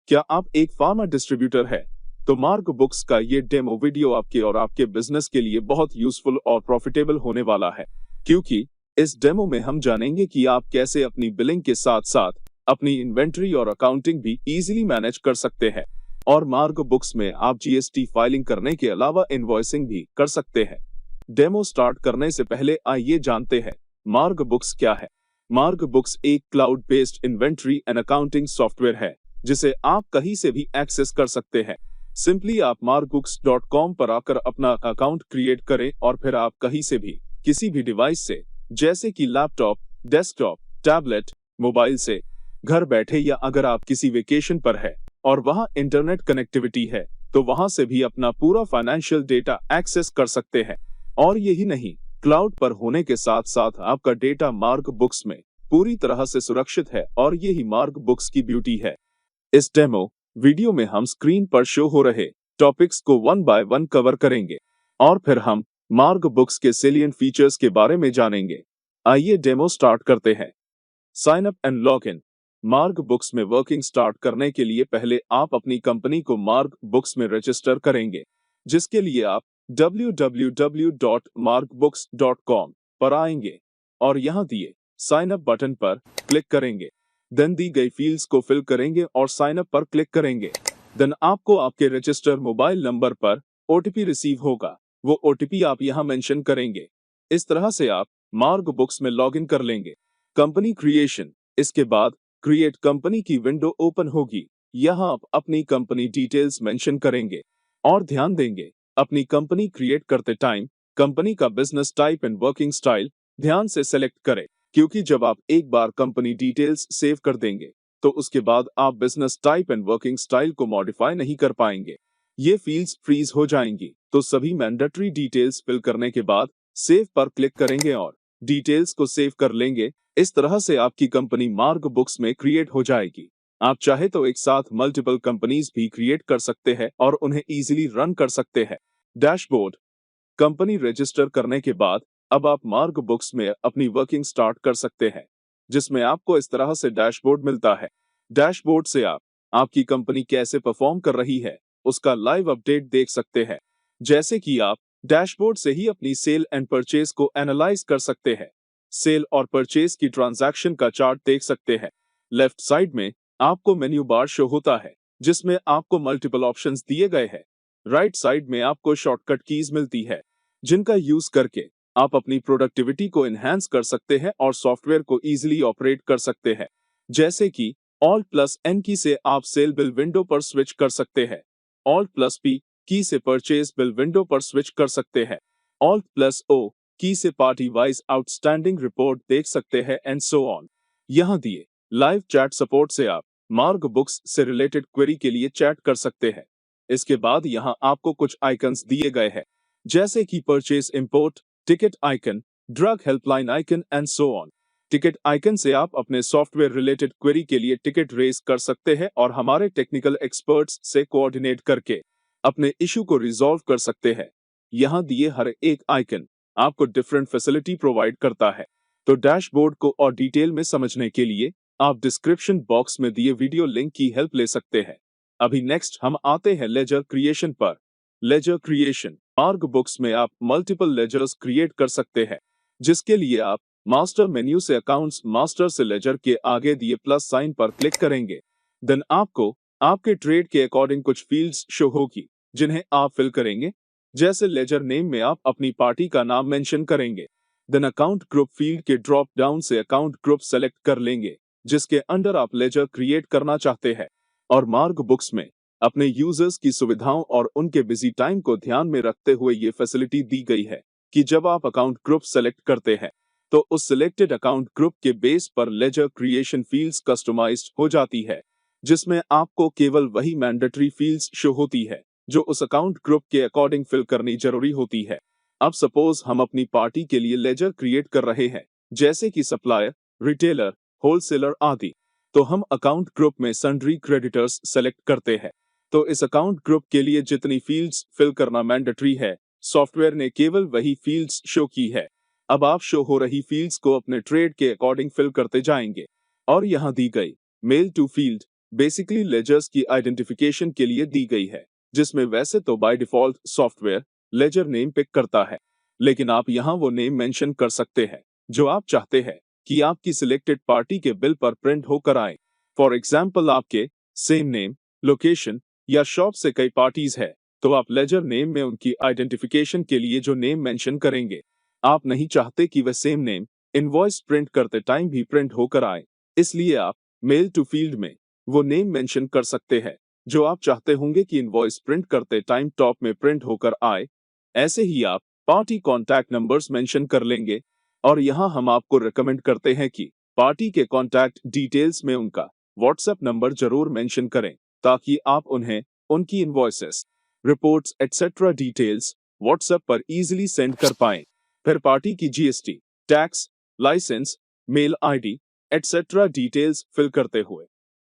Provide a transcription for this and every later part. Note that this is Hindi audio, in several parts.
क्या आप एक फार्मा डिस्ट्रीब्यूटर है? तो मार्क बुक्स का ये डेमो वीडियो आपके और आपके बिजनेस के लिए बहुत यूजफुल और प्रॉफिटेबल होने वाला है, क्योंकि इस डेमो में हम जानेंगे कि आप कैसे अपनी बिलिंग के साथ साथ अपनी इन्वेंट्री और अकाउंटिंग भी इजीली मैनेज कर सकते हैं। और मार्क बुक्स में आप जीएसटी फाइलिंग करने के अलावा इनवॉइसिंग भी कर सकते हैं। डेमो स्टार्ट करने से पहले आइए जानते हैं मार्क बुक्स क्या है। मार्क बुक्स एक cloud based inventory and accounting software है जिसे आप कहीं से भी एक्सेस कर सकते हैं। सिंपली आप markbooks.com पर आकर अपना अकाउंट क्रिएट करें और फिर आप कहीं से भी किसी भी डिवाइस से, जैसे कि लैपटॉप, डेस्कटॉप, टैबलेट, मोबाइल से घर बैठे, या अगर आप किसी वेकेशन पर है और वहां इंटरनेट कनेक्टिविटी है तो वहां से भी अपना पूरा फाइनेंशियल डेटा एक्सेस कर सकते हैं। और यही नहीं, क्लाउड पर होने के साथ साथ आपका डेटा मार्क बुक्स में पूरी तरह से सुरक्षित है और यही मार्क बुक्स की ब्यूटी है। इस डेमो वीडियो में हम स्क्रीन पर शो हो रहे टॉपिक्स को वन बाय वन कवर करेंगे और फिर हम मार्क बुक्स के सेलिएंट फीचर्स के बारे में जानेंगे। आइए डेमो स्टार्ट करते हैं। Sign up and log in. Mark Books में वर्किंग स्टार्ट करने के लिए पहले आप अपनी कंपनी को मार्क बुक्स में रजिस्टर करेंगे, जिसके लिए आप www.markbooks.com पर आएंगे और यहां दिए साइन अप बटन पर क्लिक करेंगे। देन दी गई फील्ड्स को फिल करेंगे और साइन अप पर क्लिक करेंगे। देन आपको आपके रजिस्टर मोबाइल नंबर पर ओटीपी रिसीव होगा। वो ओटीपी आप यहां मेंशन करेंगे। इस तरह से आप मार्क बुक्स में लॉगिन कर लेंगे। Company creation. इसके बाद क्रिएट कंपनी की विंडो ओपन होगी। यहाँ आप अपनी कंपनी डिटेल्स मेंशन करेंगे और ध्यान देंगे अपनी कंपनी क्रिएट करते टाइम कंपनी का business type and working style ध्यान से सेलेक्ट करें, क्योंकि जब आप एक बार कंपनी डिटेल्स सेव कर देंगे तो उसके बाद आप business type and working style को मॉडिफाई नहीं कर पाएंगे। ये फील्ड्स फ्रीज हो जाएंगी। तो सभी मैंडेटरी डिटेल्स फिल करने के बाद सेव पर क्लिक करेंगे और डिटेल्स को सेव कर लेंगे। इस तरह से आपकी कंपनी मार्क बुक्स में क्रिएट हो जाएगी। आप चाहे तो एक साथ मल्टीपल कंपनीज भी क्रिएट कर सकते हैं और उन्हें इजीली रन कर सकते हैं। डैशबोर्ड। कंपनी रजिस्टर करने के बाद अब आप मार्क बुक्स में अपनी वर्किंग स्टार्ट कर सकते हैं, जिसमें आपको इस तरह से डैशबोर्ड मिलता है। डैशबोर्ड से आप आपकी कंपनी कैसे परफॉर्म कर रही है उसका लाइव अपडेट देख सकते हैं। जैसे कि आप डैशबोर्ड से ही अपनी सेल एंड परचेज को एनालाइज कर सकते हैं। सेल और परचेज की ट्रांजैक्शन का चार्ट देख सकते हैं। लेफ्ट साइड में आपको मेन्यू बार शो होता है, जिसमें आपको मल्टीपल ऑप्शंस दिए गए हैं। राइट साइड में आपको शॉर्टकट कीज मिलती है, जिनका यूज करके आप अपनी प्रोडक्टिविटी को एनहांस कर सकते हैं और सॉफ्टवेयर को इजीली ऑपरेट कर सकते हैं। जैसे कि Alt+N की से आप सेल बिल विंडो पर स्विच कर सकते हैं। Alt+P की से परचेज बिल विंडो पर स्विच कर सकते हैं। Alt+O की से पार्टी वाइज आउटस्टैंडिंग रिपोर्ट देख सकते हैं एंड सो ऑन। यहाँ दिए लाइव चैट सपोर्ट से आप मार्क बुक्स से रिलेटेड क्वेरी के लिए चैट कर सकते हैं। इसके बाद यहाँ आपको कुछ आइकन्स दिए गए हैं, जैसे कि purchase import, ticket icon, drug helpline icon and so on. Ticket icon से आप अपने सॉफ्टवेयर रिलेटेड क्वेरी के लिए टिकट रेज कर सकते हैं और हमारे टेक्निकल एक्सपर्ट्स से कोऑर्डिनेट करके अपने इशू को रिजॉल्व कर सकते हैं। यहाँ दिए हर एक आइकन आपको डिफरेंट फैसिलिटी प्रोवाइड करता है। तो डैशबोर्ड को और डिटेल में समझने के लिए आप डिस्क्रिप्शन बॉक्स में दिए वीडियो लिंक की हेल्प ले सकते हैं। अभी नेक्स्ट हम आते हैं लेजर क्रिएशन पर। Laser creation. मार्क बुक्स में आप मल्टीपल लेजर्स क्रिएट कर सकते हैं, जिसके लिए आप मास्टर मेन्यू से अकाउंट्स मास्टर से लेजर के आगे दिए प्लस साइन पर क्लिक करेंगे। देन आपको आपके ट्रेड के अकॉर्डिंग कुछ फील्ड्स शो होगी, जिन्हें आप फिल करेंगे। जैसे लेजर नेम में आप अपनी पार्टी का नाम मेंशन करेंगे। देन अकाउंट ग्रुप फील्ड के ड्रॉप डाउन से अकाउंट ग्रुप सेलेक्ट कर लेंगे, जिसके अंडर आप लेजर क्रिएट करना चाहते हैं। और मार्क बुक्स में अपने यूजर्स की सुविधाओं और उनके बिजी टाइम को ध्यान में रखते हुए ये फैसिलिटी दी गई है कि जब आप अकाउंट ग्रुप सेलेक्ट करते हैं तो उस सिलेक्टेड अकाउंट ग्रुप के बेस पर लेजर क्रिएशन फील्ड्स कस्टमाइज्ड हो जाती है, जिसमें आपको केवल वही मैंडेटरी फील्ड्स शो होती है जो उस अकाउंट ग्रुप के अकॉर्डिंग फिल करनी जरूरी होती है। अब सपोज हम अपनी पार्टी के लिए लेजर क्रिएट कर रहे हैं, जैसे कि सप्लायर, रिटेलर, होलसेलर आदि, तो हम अकाउंट ग्रुप में सन्ड्री क्रेडिटर्स सेलेक्ट करते हैं। तो इस अकाउंट ग्रुप के लिए जितनी फील्ड्स फिल करना मैंडेटरी है, सॉफ्टवेयर ने केवल वही फील्ड्स शो की है। अब आप शो हो रही फील्ड्स को अपने ट्रेड के अकॉर्डिंग फिल करते जाएंगे और यहाँ दी गई mail to field basically ledgers की आइडेंटिफिकेशन के लिए दी गई है, जिसमें वैसे तो by default software ledger name pick करता है, लेकिन आप यहाँ वो नेम मेंशन कर सकते हैं जो आप चाहते हैं कि आपकी सिलेक्टेड पार्टी के बिल पर प्रिंट होकर आए। फॉर एग्जाम्पल, आपके सेम नेम, लोकेशन या शॉप से कई पार्टीज है, तो आप लेजर नेम में उनकी आइडेंटिफिकेशन के लिए जो नेम मेंशन करेंगे, आप नहीं चाहते कि वह सेम नेम इनवॉइस प्रिंट करते टाइम भी प्रिंट होकर आए, इसलिए आप मेल टू फील्ड में वो नेम मेंशन कर सकते हैं जो आप चाहते होंगे कि इनवॉइस प्रिंट करते टाइम टॉप में प्रिंट होकर आए। ऐसे ही आप पार्टी कॉन्टैक्ट नंबर्स मेंशन कर लेंगे, और यहाँ हम आपको रिकमेंड करते हैं कि पार्टी के कॉन्टैक्ट डिटेल्स में उनका व्हाट्सएप नंबर जरूर मेंशन करें, ताकि आप उन्हें उनकी invoices, reports etcetera details WhatsApp पर इजीली सेंड कर पाएं। फिर पार्टी की GST, tax, license, mail ID etcetera details fill करते हुए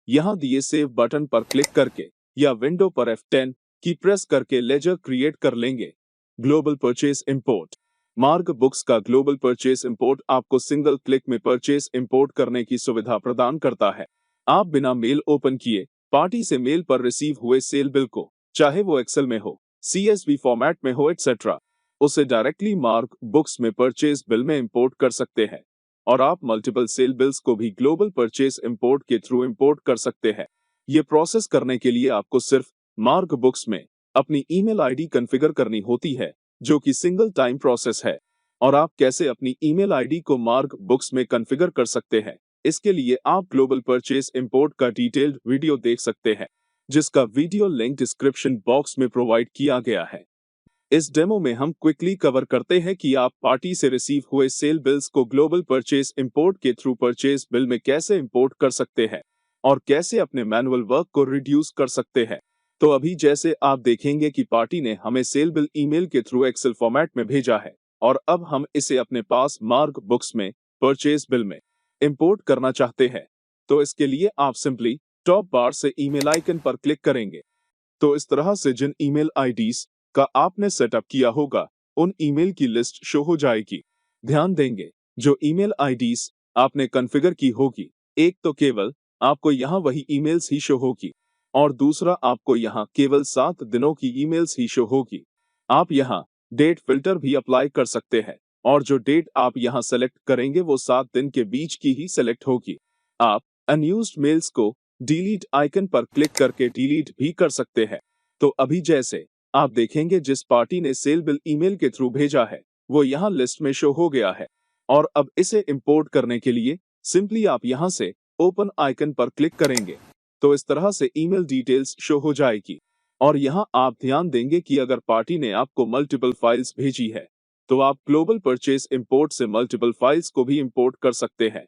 यहाँ दिए सेव बटन पर क्लिक करके या विंडो पर F10 की प्रेस करके लेजर क्रिएट कर लेंगे। Global purchase import. मार्ग बुक्स का ग्लोबल परचेस इंपोर्ट आपको सिंगल क्लिक में परचेस इंपोर्ट करने की सुविधा प्रदान करता है। आप बिना मेल ओपन किए पार्टी से मेल पर रिसीव हुए सेल बिल को, चाहे वो एक्सेल में हो, CSV फॉर्मेट में हो एटसेट्रा, उसे डायरेक्टली मार्ग बुक्स में परचेस बिल में इंपोर्ट कर सकते हैं। और आप मल्टीपल सेल बिल्स को भी ग्लोबल परचेस इंपोर्ट के थ्रू इंपोर्ट कर सकते हैं। ये प्रोसेस करने के लिए आपको सिर्फ मार्ग बुक्स में अपनी ईमेल आईडी कॉन्फ़िगर करनी होती है, जो कि सिंगल टाइम प्रोसेस है। और आप कैसे अपनी ईमेल आईडी को मार्ग बुक्स में कॉन्फ़िगर कर सकते हैं, इसके लिए आप ग्लोबल परचेस इंपोर्ट का डिटेल्ड वीडियो देख सकते हैं, जिसका वीडियो लिंक डिस्क्रिप्शन बॉक्स में प्रोवाइड किया गया है। इस डेमो में हम क्विकली कवर करते हैं कि आप पार्टी से रिसीव हुए सेल बिल्स को ग्लोबल परचेस इंपोर्ट के थ्रू परचेस बिल में कैसे इंपोर्ट कर सकते हैं और कैसे अपने मैनुअल वर्क को रिड्यूस कर सकते हैं। तो अभी जैसे आप देखेंगे कि पार्टी ने हमें सेल बिल ईमेल के थ्रू एक्सेल फॉर्मेट में भेजा है, और अब हम इसे अपने पास मार्ग बुक्स में परचेस बिल में इंपोर्ट करना चाहते हैं। तो इसके लिए आप सिंपली टॉप बार से ईमेल आइकन पर क्लिक करेंगे। तो इस तरह से जिन ईमेल आईडीज का आपने सेटअप किया होगा, उन ईमेल की लिस्ट शो हो जाएगी। ध्यान देंगे, जो ईमेल आईडीज आपने कॉन्फ़िगर की होगी, एक तो केवल आपको यहाँ वही ईमेल्स ही शो होगी, और दूसरा आपको यहाँ केवल 7 दिनों की ईमेल्स ही शो होगी। आप यहाँ डेट फिल्टर भी अप्लाई कर सकते हैं, और जो डेट आप यहाँ सेलेक्ट करेंगे वो 7 दिन के बीच की ही सेलेक्ट होगी। आप अनयूज्ड मेल्स को डिलीट आइकन पर क्लिक करके डिलीट भी कर सकते हैं। तो अभी जैसे आप देखेंगे जिस पार्टी ने सेल बिल ईमेल के थ्रू भेजा है, वो यहाँ लिस्ट में शो हो गया है। और अब इसे इंपोर्ट करने के लिए सिंपली आप यहाँ से ओपन आइकन पर क्लिक करेंगे, तो इस तरह से ईमेल डिटेल्स शो हो जाएगी। और यहाँ आप ध्यान देंगे कि अगर पार्टी ने आपको मल्टीपल फाइल्स भेजी है, तो आप ग्लोबल परचेस इंपोर्ट से मल्टीपल फाइल्स को भी इंपोर्ट कर सकते हैं।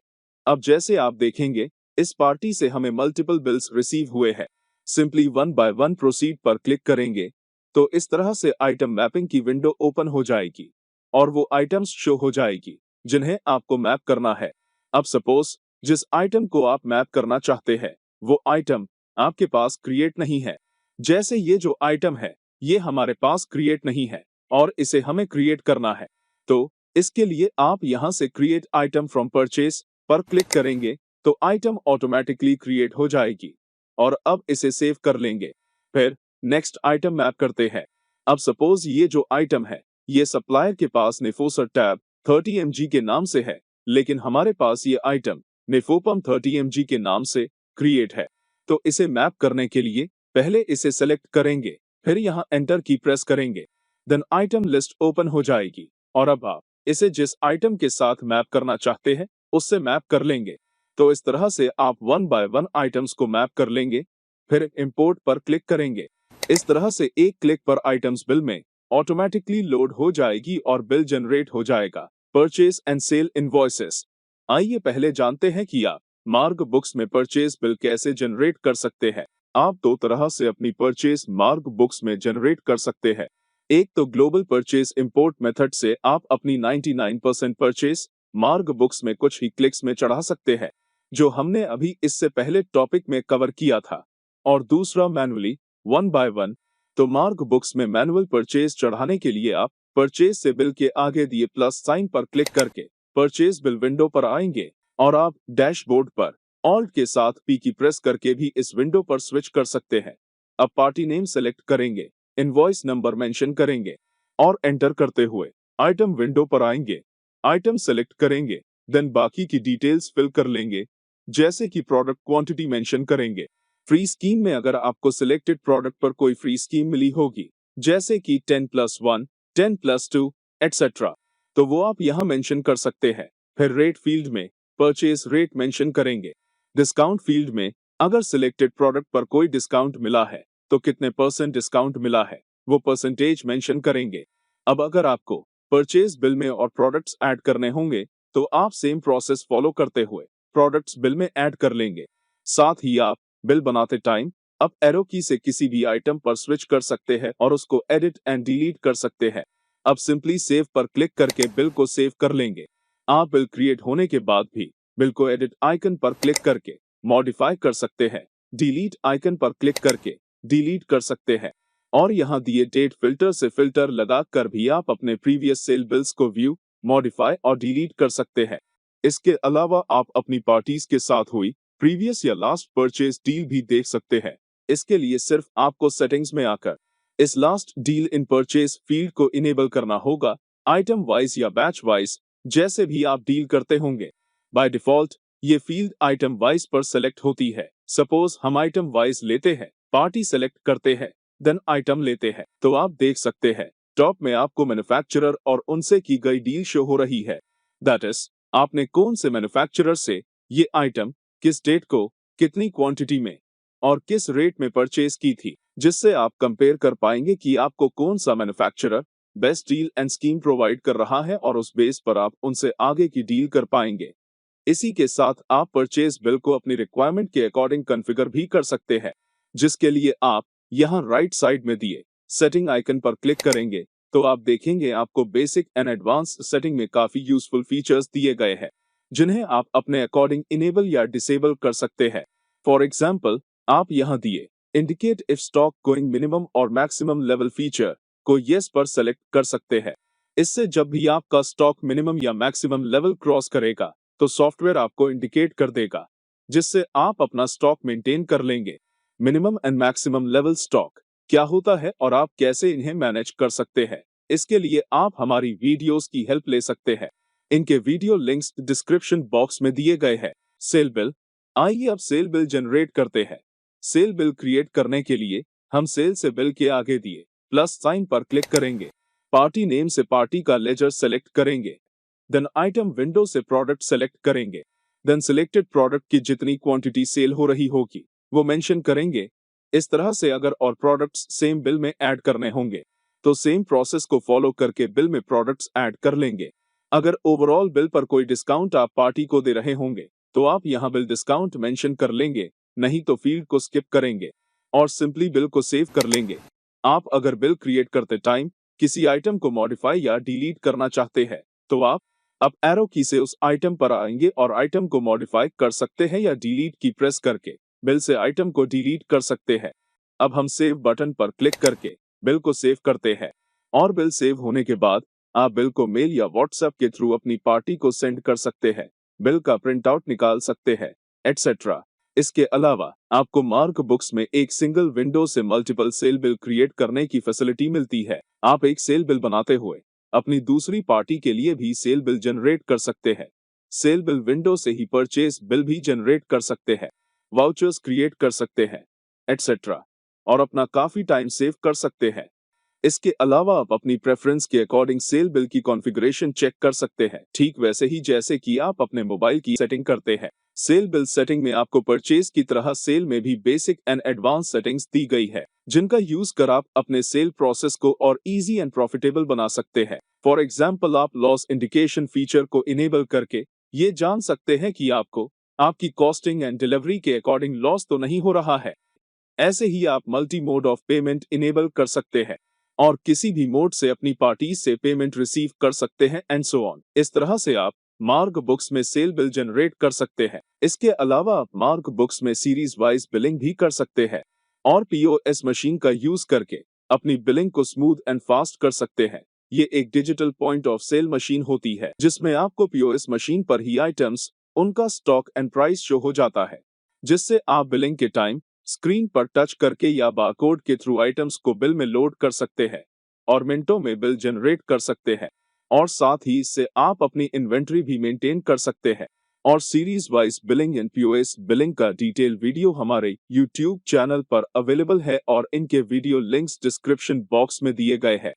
अब जैसे आप देखेंगे, इस पार्टी से हमें मल्टीपल बिल्स रिसीव हुए हैं। सिंपली 1 बाय 1 प्रोसीड पर क्लिक करेंगे, तो इस तरह से आइटम मैपिंग की विंडो ओपन हो जाएगी, और वो आइटम्स शो हो जाएगी जिन्हें आपको मैप करना है। अब सपोज जिस आइटम को आप मैप करना चाहते हैं, वो आइटम आपके पास क्रिएट नहीं है। जैसे ये जो आइटम है, ये हमारे पास क्रिएट नहीं है, और इसे हमें क्रिएट करना है। तो इसके लिए आप यहाँ से क्रिएट आइटम फ्रॉम परचेस पर क्लिक करेंगे, तो आइटम ऑटोमेटिकली क्रिएट हो जाएगी। और अब इसे सेव कर लेंगे। फिर नेक्स्ट आइटम मैप करते हैं। अब सपोज ये जो आइटम है, ये सप्लायर के पास नेफोसर टैब 30 mg के नाम से है, लेकिन हमारे पास ये आइटम नेफोपम 30 mg के नाम से क्रिएट है। तो इसे मैप करने के लिए पहले इसे सेलेक्ट करेंगे, फिर यहाँ एंटर की प्रेस करेंगे, देन आइटम लिस्ट ओपन हो जाएगी, और अब आप इसे जिस आइटम के साथ मैप करना चाहते हैं उससे मैप कर लेंगे। तो इस तरह से आप 1 बाय 1 आइटम्स को मैप कर लेंगे, फिर इंपोर्ट पर क्लिक करेंगे। इस तरह से एक क्लिक पर आइटम्स बिल में ऑटोमेटिकली लोड हो जाएगी और बिल जनरेट हो जाएगा। Purchase and sale invoices. आइए पहले जानते हैं कि आप मार्ग बुक्स में परचेस बिल कैसे जनरेट कर सकते हैं। आप दो तरह से अपनी परचेस मार्ग बुक्स में जनरेट कर सकते हैं। एक तो ग्लोबल परचेस इंपोर्ट मेथड से आप अपनी 99% परचेस मार्ग बुक्स में कुछ ही क्लिक्स में चढ़ा सकते हैं, जो हमने अभी इससे पहले टॉपिक में कवर किया था। और दूसरा मैनुअली 1 बाय 1। तो मार्ग बुक्स में मैनुअल परचेस चढ़ाने के लिए आप परचेस से बिल के आगे दिए प्लस साइन पर क्लिक करके परचेस बिल विंडो पर आएंगे, और आप डैशबोर्ड पर ऑल्ट के साथ पी की प्रेस करके भी इस विंडो पर स्विच कर सकते हैं। अब पार्टी नेम सेलेक्ट करेंगे, इनवॉइस नंबर मेंशन करेंगे और एंटर करते हुए आइटम विंडो पर आएंगे। आइटम सेलेक्ट करेंगे, देन बाकी की डिटेल्स फिल कर लेंगे, जैसे कि प्रोडक्ट क्वांटिटी मेंशन करेंगे। फ्री स्कीम में अगर आपको सिलेक्टेड प्रोडक्ट पर कोई फ्री स्कीम मिली होगी, जैसे कि 10+1, 10+2 एटसेट्रा, तो वो आप यहाँ मेंशन कर सकते हैं। फिर रेट फील्ड में परचेज रेट मेंशन करेंगे। डिस्काउंट फील्ड में अगर सिलेक्टेड प्रोडक्ट पर कोई डिस्काउंट मिला है तो कितने % डिस्काउंट मिला है वो परसेंटेज मेंशन करेंगे। अब अगर आपको परचेज बिल में और प्रोडक्ट्स ऐड करने होंगे तो आप सेम प्रोसेस फॉलो करते हुए प्रोडक्ट्स बिल में ऐड कर लेंगे। साथ ही आप बिल बनाते टाइम अप एरो की से किसी भी आइटम पर स्विच कर सकते हैं और उसको एडिट एंड डिलीट कर सकते हैं। अब सिंपली सेव पर क्लिक करके बिल को सेव कर लेंगे। आप बिल क्रिएट होने के बाद भी बिल को एडिट आइकन पर क्लिक करके मॉडिफाई कर सकते हैं, डिलीट आइकन पर क्लिक करके डिलीट कर सकते हैं और यहाँ दिए डेट फिल्टर से फिल्टर लगा कर भी आप अपने प्रीवियस सेल बिल्स को व्यू, मॉडिफाई और डिलीट कर सकते हैं। इसके अलावा आप अपनी पार्टीज के साथ हुई प्रीवियस या लास्ट परचेज डील भी देख सकते हैं। इसके लिए सिर्फ आपको सेटिंग्स में आकर इस last deal in purchase field को इनेबल करना होगा, आइटम वाइज या बैच वाइज जैसे भी आप डील करते होंगे। बाय डिफॉल्ट ये फील्ड आइटम वाइज पर सेलेक्ट होती है। सपोज हम आइटम वाइज लेते हैं, पार्टी सेलेक्ट करते हैं, देन आइटम लेते हैं, तो आप देख सकते हैं टॉप में आपको मैन्युफैक्चरर और उनसे की गई डील शो हो रही है। दैट इज आपने कौन से मैन्युफैक्चरर से ये आइटम किस डेट को कितनी क्वांटिटी में और किस रेट में परचेज की थी, जिससे आप कंपेयर कर पाएंगे कि आपको कौन सा manufacturer best deal and scheme provide कर रहा है और उस बेस पर आप उनसे आगे की डील कर पाएंगे। इसी के साथ आप परचेज बिल को अपनी रिक्वायरमेंट के अकॉर्डिंग कॉन्फ़िगर भी कर सकते हैं, जिसके लिए आप यहाँ राइट साइड में दिए सेटिंग आइकन पर क्लिक करेंगे तो आप देखेंगे आपको बेसिक एंड एडवांस सेटिंग में काफी यूजफुल फीचर्स दिए गए हैं, जिन्हें आप अपने अकॉर्डिंग इनेबल या डिसेबल कर सकते हैं। फॉर एग्जाम्पल, आप यहाँ दिए indicate if stock going minimum और मैक्सिमम लेवल फीचर को येस पर सेलेक्ट कर सकते हैं। इससे जब भी आपका स्टॉक मिनिमम या मैक्सिमम लेवल क्रॉस करेगा तो सॉफ्टवेयर आपको इंडिकेट कर देगा, जिससे आप अपना स्टॉक मेंटेन कर लेंगे। Minimum and maximum level stock क्या होता है और आप कैसे इन्हें मैनेज कर सकते हैं, इसके लिए आप हमारी वीडियोस की हेल्प ले सकते हैं। इनके वीडियो लिंक्स डिस्क्रिप्शन बॉक्स में दिए गए हैं। सेल बिल, आइए अब सेल बिल जनरेट करते हैं। सेल बिल क्रिएट करने के लिए हम सेल से बिल के आगे दिए प्लस साइन पर क्लिक करेंगे। पार्टी नेम से पार्टी का लेजर सेलेक्ट करेंगे, देन आइटम विंडो से प्रोडक्ट सेलेक्ट करेंगे, देन सिलेक्टेड प्रोडक्ट की जितनी क्वांटिटी सेल हो रही होगी वो मेंशन करेंगे। इस तरह से अगर और प्रोडक्ट्स सेम बिल में ऐड करने होंगे तो सेम प्रोसेस को फॉलो करके बिल में प्रोडक्ट्स ऐड कर लेंगे। अगर ओवरऑल बिल पर कोई डिस्काउंट आप पार्टी को दे रहे होंगे तो आप यहाँ बिल डिस्काउंट मेंशन कर लेंगे, नहीं तो फील्ड को स्किप करेंगे और सिंपली बिल को सेव कर लेंगे। आप अगर बिल क्रिएट करते टाइम किसी आइटम को मॉडिफाई या डिलीट करना चाहते हैं तो आप अप एरो की से उस आइटम पर आएंगे और आइटम को मॉडिफाई कर सकते हैं या डिलीट की प्रेस करके बिल से आइटम को डिलीट कर सकते हैं। अब हम सेव बटन पर क्लिक करके बिल को सेव करते हैं और बिल सेव होने के बाद आप बिल को मेल या व्हाट्सएप के थ्रू अपनी पार्टी को सेंड कर सकते हैं, बिल का प्रिंट आउट निकाल सकते हैं एटसेट्रा। इसके अलावा आपको मार्क बुक्स में एक सिंगल विंडो से मल्टीपल सेल बिल क्रिएट करने की फैसिलिटी मिलती है। आप एक सेल बिल बनाते हुए अपनी दूसरी पार्टी के लिए भी सेल बिल जनरेट कर सकते हैं। सेल बिल विंडो से ही परचेज बिल भी जनरेट कर सकते हैं, वाउचर्स क्रिएट कर सकते हैं एटसेट्रा, और अपना काफी टाइम सेव कर सकते हैं। इसके अलावा आप अपनी प्रेफरेंस के अकॉर्डिंग सेल बिल की कॉन्फ़िगरेशन चेक कर सकते हैं, ठीक वैसे ही जैसे कि आप अपने मोबाइल की सेटिंग करते हैं। सेल बिल सेटिंग में आपको परचेज की तरह सेल में भी बेसिक एंड एडवांस सेटिंग्स दी गई है, जिनका यूज कर आप अपने सेल प्रोसेस को और इजी एंड प्रॉफिटेबल बना सकते हैं। फॉर एग्जाम्पल, आप लॉस इंडिकेशन फीचर को इनेबल करके ये जान सकते हैं कि आपको आपकी कॉस्टिंग एंड डिलीवरी के अकॉर्डिंग लॉस तो नहीं हो रहा है। ऐसे ही आप multi mode of payment enable कर सकते हैं और किसी भी मोड से अपनी पार्टी से पेमेंट रिसीव कर सकते हैं एंड सो ऑन। इस तरह से आप मार्क बुक्स में सेल बिल जनरेट कर सकते हैं। इसके अलावा आप मार्क बुक्स में सीरीज वाइज बिलिंग भी कर सकते हैं और पीओएस मशीन का यूज करके अपनी बिलिंग को स्मूथ एंड फास्ट कर सकते हैं। ये एक digital point of sale machine होती है जिसमें आपको पीओएस मशीन पर ही आइटम्स उनका स्टॉक एंड प्राइस शो हो जाता है, जिससे आप बिलिंग के टाइम स्क्रीन पर टच करके या बारकोड के थ्रू आइटम्स को बिल में लोड कर सकते हैं और मिनटों में बिल जनरेट कर सकते हैं। और साथ ही इससे आप अपनी इन्वेंट्री भी मेंटेन कर सकते हैं। और series wise billing and POS billing का डिटेल वीडियो हमारे यूट्यूब चैनल पर अवेलेबल है और इनके वीडियो लिंक्स डिस्क्रिप्शन बॉक्स में दिए गए हैं।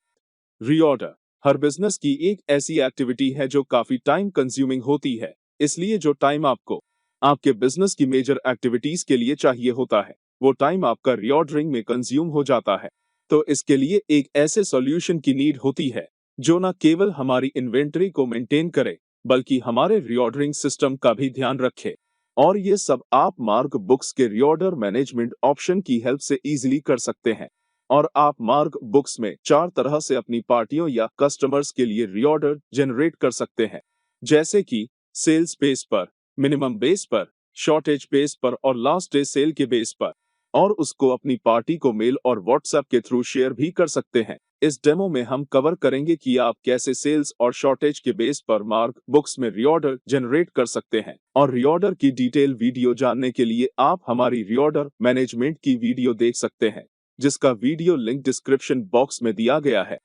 रीऑर्डर हर बिजनेस की एक ऐसी एक्टिविटी है जो काफी टाइम कंज्यूमिंग होती है, इसलिए जो टाइम आपको आपके बिजनेस की मेजर एक्टिविटीज के लिए चाहिए होता है, वो टाइम आपका रीऑर्डरिंग में कंज्यूम हो जाता है। तो इसके लिए एक ऐसे सॉल्यूशन की नीड होती है जो न केवल हमारी इन्वेंटरी को मेंटेन करे, बल्कि हमारे रीऑर्डरिंग सिस्टम का भी ध्यान रखे। और ये सब आप मार्क बुक्स के रीऑर्डर मैनेजमेंट ऑप्शन की हेल्प से इजीली कर सकते हैं। और आप मार्क बुक्स में 4 तरह से अपनी पार्टियों या कस्टमर्स के लिए रीऑर्डर जनरेट कर सकते हैं, जैसे कि सेल्स बेस पर, मिनिमम बेस पर, शॉर्टेज बेस पर और लास्ट डे सेल के बेस पर। और उसको अपनी पार्टी को मेल और व्हाट्सएप के थ्रू शेयर भी कर सकते हैं। इस डेमो में हम कवर करेंगे कि आप कैसे सेल्स और शॉर्टेज के बेस पर मार्क बुक्स में रीऑर्डर जनरेट कर सकते हैं। और रीऑर्डर की डिटेल वीडियो जानने के लिए आप हमारी रीऑर्डर मैनेजमेंट की वीडियो देख सकते हैं, जिसका वीडियो लिंक डिस्क्रिप्शन बॉक्स में दिया गया है।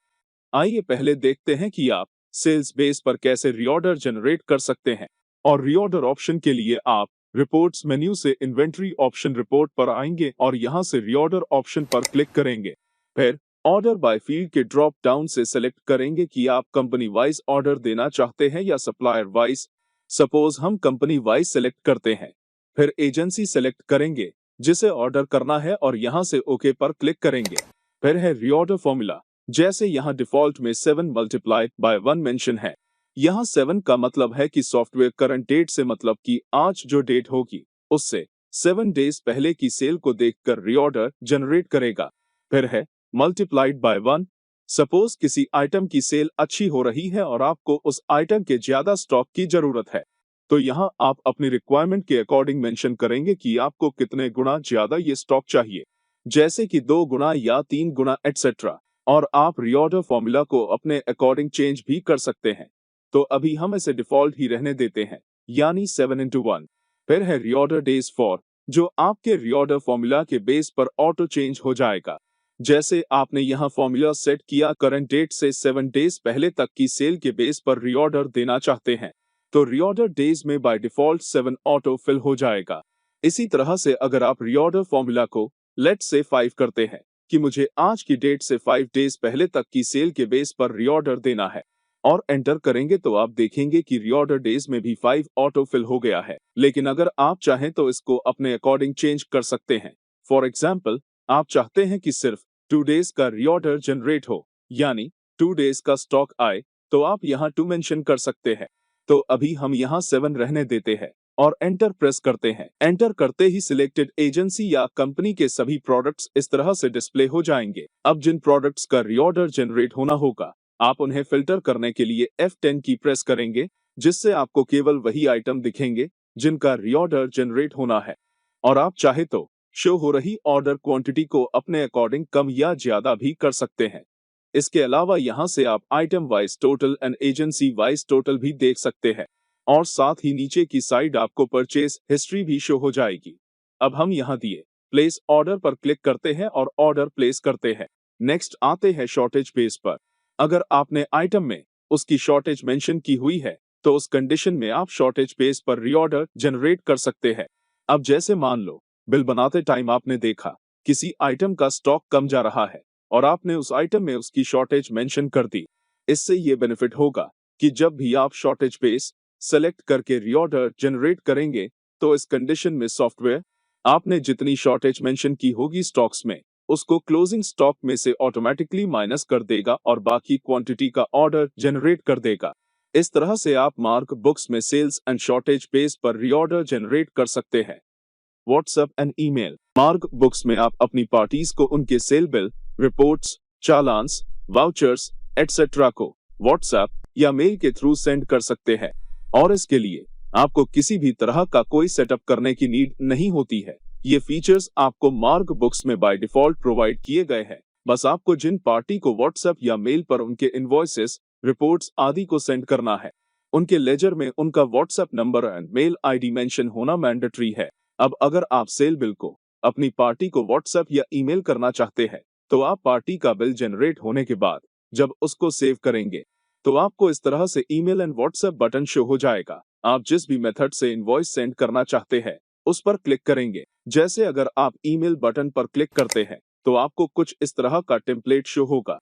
आइए पहले देखते हैं कि आप सेल्स बेस पर कैसे रीऑर्डर जनरेट कर सकते हैं। और रीऑर्डर ऑप्शन के लिए आप रिपोर्ट्स मेन्यू से इन्वेंट्री ऑप्शन रिपोर्ट पर आएंगे और यहां से रीऑर्डर ऑप्शन पर क्लिक करेंगे। फिर ऑर्डर बाय फील्ड के ड्रॉप डाउन से सेलेक्ट करेंगे कि आप कंपनी वाइज ऑर्डर देना चाहते हैं या सप्लायर वाइज। सपोज हम कंपनी वाइज सेलेक्ट करते हैं। फिर एजेंसी सेलेक्ट करेंगे जिसे ऑर्डर करना है और यहां से ओके पर क्लिक करेंगे। फिर है रीऑर्डर फॉर्मूला, जैसे यहाँ डिफॉल्ट में 7 मल्टीप्लाई बाय 1 मेंशन है। यहाँ 7 का मतलब है कि सॉफ्टवेयर करंट डेट से मतलब कि आज जो डेट होगी उससे 7 डेज पहले की सेल को देखकर रीऑर्डर जनरेट करेगा। फिर है मल्टीप्लाइड बाय 1। सपोज किसी आइटम की सेल अच्छी हो रही है और आपको उस आइटम के ज्यादा स्टॉक की जरूरत है, तो यहाँ आप अपनी रिक्वायरमेंट के अकॉर्डिंग मेंशन करेंगे कि आपको कितने गुना ज्यादा ये स्टॉक चाहिए, जैसे कि 2 गुना या 3 गुना एटसेट्रा। और आप रीऑर्डर फॉर्मूला को अपने अकॉर्डिंग चेंज भी कर सकते हैं। तो अभी हम इसे डिफॉल्ट ही रहने देते हैं, यानी 7x1। फिर है रीऑर्डर डेज फॉर, जो आपके रीऑर्डर फॉर्मूला के बेस पर ऑटो चेंज हो जाएगा। जैसे आपने यहाँ फॉर्मूला सेट किया करंट डेट से 7 डेज पहले तक की सेल के बेस पर रीऑर्डर देना चाहते हैं, तो रीऑर्डर डेज में बाय डिफॉल्ट 7 ऑटो फिल हो जाएगा। इसी तरह से अगर आप रीऑर्डर फॉर्मूला को लेट्स से 5 करते हैं कि मुझे आज की डेट से 5 डेज पहले तक की सेल के बेस पर रीऑर्डर देना है, और एंटर करेंगे तो आप देखेंगे कि रीऑर्डर डेज में भी 5 ऑटो फिल हो गया है। लेकिन अगर आप चाहें तो इसको अपने अकॉर्डिंग चेंज कर सकते हैं। फॉर एग्जाम्पल, आप चाहते हैं कि सिर्फ 2 डेज का रीऑर्डर जनरेट हो, यानी 2 डेज का स्टॉक आए, तो आप यहाँ 2 मेंशन कर सकते हैं। तो अभी हम यहाँ 7 रहने देते हैं और एंटर प्रेस करते हैं। एंटर करते ही सिलेक्टेड एजेंसी या कंपनी के सभी प्रोडक्ट्स इस तरह से डिस्प्ले हो जाएंगे। अब जिन प्रोडक्ट्स का रीऑर्डर जनरेट होना होगा, आप उन्हें फिल्टर करने के लिए F10 की प्रेस करेंगे, जिससे आपको केवल वही आइटम दिखेंगे जिनका रीऑर्डर जनरेट होना है। और आप चाहे तो शो हो रही ऑर्डर क्वांटिटी को अपने अकॉर्डिंग कम या ज्यादा भी कर सकते हैं। इसके अलावा यहाँ से आप item wise total and agency wise total भी देख सकते हैं। और साथ ही नीचे की साइड आपको परचेज हिस्ट्री भी शो हो जाएगी। अब हम यहाँ दिए प्लेस ऑर्डर पर क्लिक करते हैं और ऑर्डर प्लेस करते हैं। नेक्स्ट आते हैं शॉर्टेज बेस पर। अगर आपने आइटम में उसकी शॉर्टेज मेंशन की हुई है, तो उस कंडीशन में आप शॉर्टेज बेस पर रीऑर्डर जनरेट कर सकते हैं। अब जैसे मान लो बिल बनाते टाइम आपने देखा किसी आइटम का स्टॉक कम जा रहा है और आपने उस आइटम में उसकी शॉर्टेज मेंशन कर दी। इससे ये बेनिफिट होगा कि जब भी आप शॉर्टेज बेस सेलेक्ट करके रीऑर्डर जनरेट करेंगे, तो इस कंडीशन में सॉफ्टवेयर आपने जितनी शॉर्टेज मेंशन की होगी स्टॉक्स में, उसको क्लोजिंग स्टॉक में से ऑटोमेटिकली माइनस कर देगा और बाकी क्वांटिटी का ऑर्डर जनरेट कर देगा। इस तरह से आप मार्क बुक्स में सेल्स एंड शॉर्टेज बेस पर रीऑर्डर जनरेट कर सकते हैं। WhatsApp and email. Mark Books में आप अपनी पार्टीज को उनके cell bill, reports, चालान्स, vouchers etcetera को व्हाट्सएप या मेल के थ्रू सेंड कर सकते हैं। और इसके लिए आपको किसी भी तरह का कोई सेटअप करने की नीड नहीं होती है। ये फीचर्स आपको मार्क बुक्स में बाय डिफॉल्ट प्रोवाइड किए गए हैं। बस आपको जिन पार्टी को व्हाट्सएप या मेल पर उनके इनवॉइसेस, रिपोर्ट्स आदि को सेंड करना है, उनके लेजर में उनका WhatsApp number and mail ID mention होना मैंडेटरी है। अब अगर आप सेल बिल को अपनी पार्टी को व्हाट्सएप या ईमेल करना चाहते हैं, तो आप पार्टी का बिल जनरेट होने के बाद जब उसको सेव करेंगे तो आपको इस तरह से email and WhatsApp button show हो जाएगा। आप जिस भी मेथड से इनवॉइस सेंड करना चाहते हैं उस पर क्लिक करेंगे। जैसे अगर आप ईमेल बटन पर क्लिक करते हैं तो आपको कुछ इस तरह का टेम्पलेट शो होगा।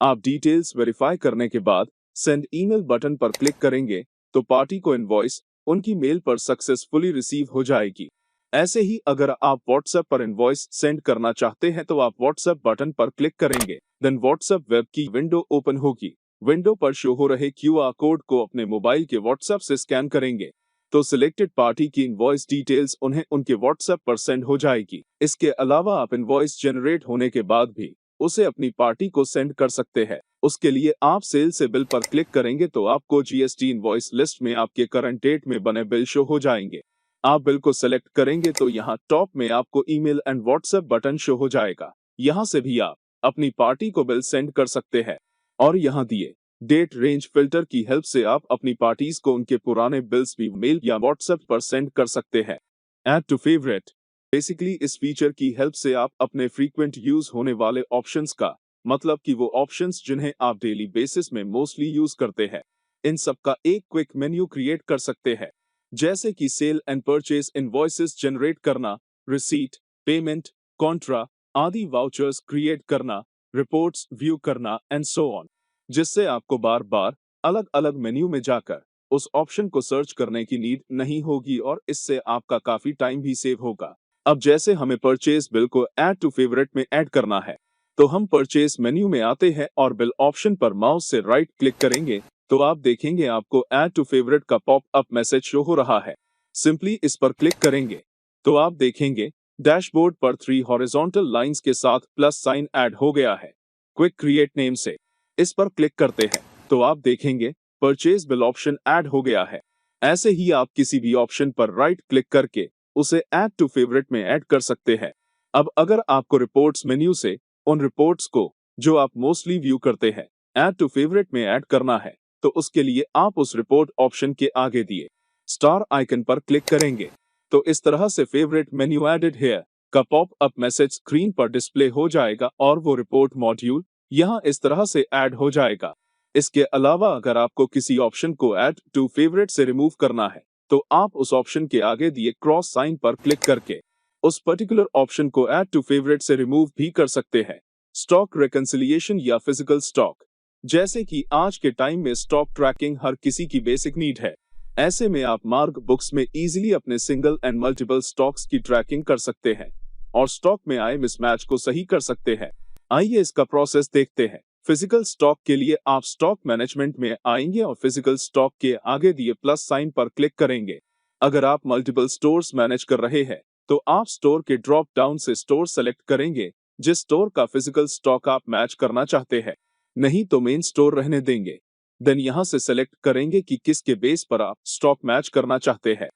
आप डिटेल्स वेरीफाई करने के बाद सेंड ईमेल बटन पर क्लिक करेंगे तो पार्टी को इनवॉइस उनकी मेल पर सक्सेसफुली रिसीव हो जाएगी। ऐसे ही अगर आप व्हाट्सएप पर इनवॉइस सेंड करना चाहते हैं तो आप व्हाट्सएप बटन पर क्लिक करेंगे, देन व्हाट्सएप वेब की विंडो ओपन होगी। विंडो पर शो हो रहे क्यूआर कोड को अपने मोबाइल के व्हाट्सएप से स्कैन करेंगे तो सिलेक्टेड पार्टी की इनवॉइस डिटेल्स उन्हें उनके व्हाट्सएप पर सेंड हो जाएगी। इसके अलावा आप इनवॉइस जनरेट होने के बाद भी उसे अपनी पार्टी को सेंड कर सकते हैं। उसके लिए आप सेल से बिल पर क्लिक करेंगे तो आपको जीएसटी इनवॉइस लिस्ट में आपके करंट डेट में बने बिल शो हो जाएंगे। आप बिल को सेलेक्ट करेंगे तो यहाँ टॉप में आपको email and WhatsApp button show हो जाएगा। यहाँ से भी आप अपनी पार्टी को बिल सेंड कर सकते हैं और यहाँ दिए डेट रेंज फिल्टर की हेल्प से आप अपनी पार्टीज को उनके पुराने बिल्स भी मेल या व्हाट्सएप पर सेंड कर सकते हैं। ऐड टू फेवरेट, बेसिकली इस फीचर की हेल्प से आप अपने फ्रीक्वेंट यूज होने वाले ऑप्शंस का मतलब कि वो ऑप्शंस जिन्हें आप डेली बेसिस में मोस्टली यूज करते हैं, इन सब का एक क्विक मेन्यू क्रिएट कर सकते हैं। जैसे कि sale and purchase invoices generate करना, रिसीट, पेमेंट, कॉन्ट्रा आदि, वाउचर्स क्रिएट करना, रिपोर्ट्स व्यू करना एंड सो ऑन, जिससे आपको बार बार अलग अलग मेन्यू में जाकर उस ऑप्शन को सर्च करने की नीड नहीं होगी और इससे आपका काफी टाइम भी सेव होगा। अब जैसे हमें परचेज बिल को ऐड टू फेवरेट में ऐड करना है तो हम परचेज मेन्यू में आते हैं और बिल ऑप्शन पर माउस से राइट क्लिक करेंगे तो आप देखेंगे आपको ऐड टू फेवरेट का पॉप अप मैसेज शो हो रहा है। सिंपली इस पर क्लिक करेंगे तो आप देखेंगे डैशबोर्ड पर 3 हॉरिजॉन्टल लाइंस के साथ प्लस साइन ऐड हो गया है। क्विक क्रिएट नेम से इस पर क्लिक करते हैं तो आप देखेंगे परचेज बिल ऑप्शन ऐड हो गया है। ऐसे ही आप किसी भी ऑप्शन पर राइट क्लिक करके उसे ऐड टू फेवरेट में ऐड कर सकते हैं। अब अगर आपको रिपोर्ट्स मेन्यू से उन रिपोर्ट्स को जो आप मोस्टली व्यू करते हैं ऐड टू फेवरेट में ऐड करना है तो उसके लिए आप उस रिपोर्ट ऑप्शन के आगे दिए स्टार आइकन पर क्लिक करेंगे तो इस तरह से फेवरेट मेन्यू एडेड हियर का पॉप अप मैसेज स्क्रीन पर डिस्प्ले हो जाएगा और वो रिपोर्ट मॉड्यूल यहाँ इस तरह से ऐड हो जाएगा। इसके अलावा अगर आपको किसी ऑप्शन को ऐड टू फेवरेट से रिमूव करना है तो आप उस ऑप्शन के आगे दिए क्रॉस साइन पर क्लिक करके उस पर्टिकुलर ऑप्शन को ऐड टू फेवरेट से रिमूव भी कर सकते हैं। स्टॉक रिकंसिलिएशन या फिजिकल स्टॉक, जैसे कि आज के टाइम में स्टॉक ट्रैकिंग हर किसी की बेसिक नीड है। ऐसे में आप मार्क बुक्स में इजीली अपने सिंगल एंड मल्टीपल स्टॉक्स की ट्रैकिंग कर सकते हैं और स्टॉक में आए मिसमैच को सही कर सकते हैं। आइए इसका प्रोसेस देखते हैं। फिजिकल स्टॉक के लिए आप स्टॉक मैनेजमेंट में आएंगे और फिजिकल स्टॉक के आगे दिए प्लस साइन पर क्लिक करेंगे। अगर आप मल्टीपल स्टोर्स मैनेज कर रहे हैं तो आप स्टोर के ड्रॉप डाउन से स्टोर सेलेक्ट करेंगे जिस स्टोर का फिजिकल स्टॉक आप मैच करना चाहते हैं, नहीं तो मेन स्टोर रहने देंगे। देन यहां से सेलेक्ट करेंगे कि किसके बेस पर आप स्टॉक मैच करना चाहते हैं,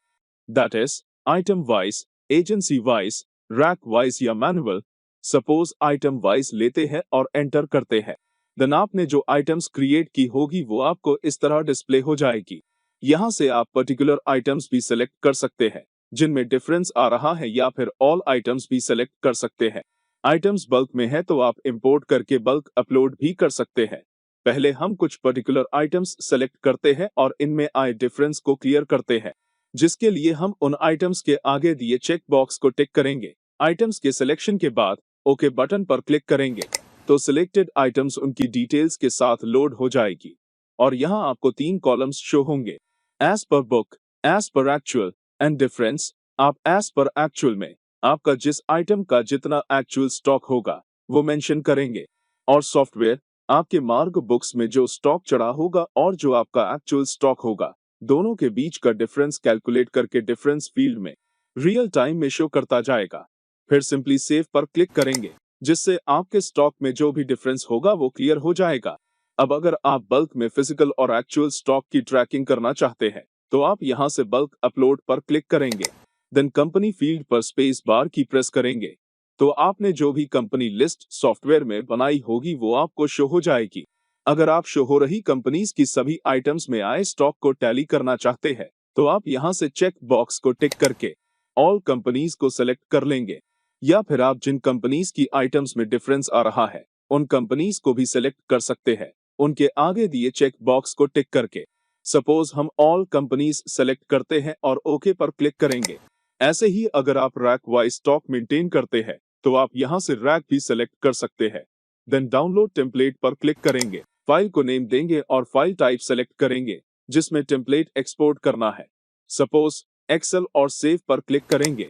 that is item wise, agency wise, rack wise या मैनुअल। सपोज आइटम वाइज लेते हैं और एंटर करते हैं। देन आपने जो आइटम्स क्रिएट की होगी वो आपको इस तरह डिस्प्ले हो जाएगी। यहाँ से आप पर्टिकुलर आइटम्स भी सिलेक्ट कर सकते हैं जिनमें डिफरेंस आ रहा है या फिर ऑल आइटम्स भी सिलेक्ट कर सकते हैं। आइटम्स बल्क में है तो आप इंपोर्ट करके बल्क अपलोड भी कर सकते हैं। पहले हम कुछ पर्टिकुलर आइटम्स सेलेक्ट करते हैं और इनमें आए डिफरेंस को क्लियर करते हैं, जिसके लिए हम उन आइटम्स के आगे दिए चेक बॉक्स को टिक करेंगे। आइटम्स के सिलेक्शन के बाद ओके बटन पर क्लिक करेंगे तो सिलेक्टेड आइटम्स उनकी डिटेल्स के साथ लोड हो जाएगी और यहाँ आपको 3 कॉलम्स शो होंगे, as per book, as per actual and difference. आप एज पर एक्चुअल में आपका जिस आइटम का जितना एक्चुअल स्टॉक होगा वो मेंशन करेंगे और सॉफ्टवेयर आपके मार्क बुक्स में जो स्टॉक चढ़ा होगा और जो आपका एक्चुअल स्टॉक होगा दोनों के बीच का डिफरेंस कैलकुलेट करके डिफरेंस फील्ड में रियल टाइम में शो करता जाएगा। फिर सिंपली सेव पर क्लिक करेंगे जिससे आपके स्टॉक में जो भी डिफरेंस होगा वो क्लियर हो जाएगा। अब अगर आप बल्क में फिजिकल और एक्चुअल स्टॉक की ट्रैकिंग करना चाहते हैं तो आप यहां से बल्क अपलोड पर क्लिक करेंगे। देन कंपनी फील्ड पर स्पेस बार की प्रेस करेंगे तो आपने जो भी कंपनी लिस्ट सॉफ्टवेयर में बनाई होगी वो आपको शो हो जाएगी। अगर आप शो हो रही कंपनीज की सभी आइटम्स में आए स्टॉक को टैली करना चाहते हैं तो आप यहां से चेक बॉक्स को टिक करके ऑल कंपनीज को सिलेक्ट कर लेंगे, या फिर आप जिन कंपनीज की आइटम्स में डिफरेंस आ रहा है उन कंपनीज को भी सिलेक्ट कर सकते हैं उनके आगे दिए चेक बॉक्स को टिक करके। सपोज हम ऑल कंपनीज सेलेक्ट करते हैं और ओके पर क्लिक करेंगे। ऐसे ही अगर आप रैक वाइज स्टॉक मेंटेन करते हैं तो आप यहां से रैक भी सिलेक्ट कर सकते हैं। देन डाउनलोड टेम्पलेट पर क्लिक करेंगे, फाइल को नेम देंगे और फाइल टाइप सेलेक्ट करेंगे जिसमें टेम्पलेट एक्सपोर्ट करना है, सपोज एक्सेल, और सेव पर क्लिक करेंगे।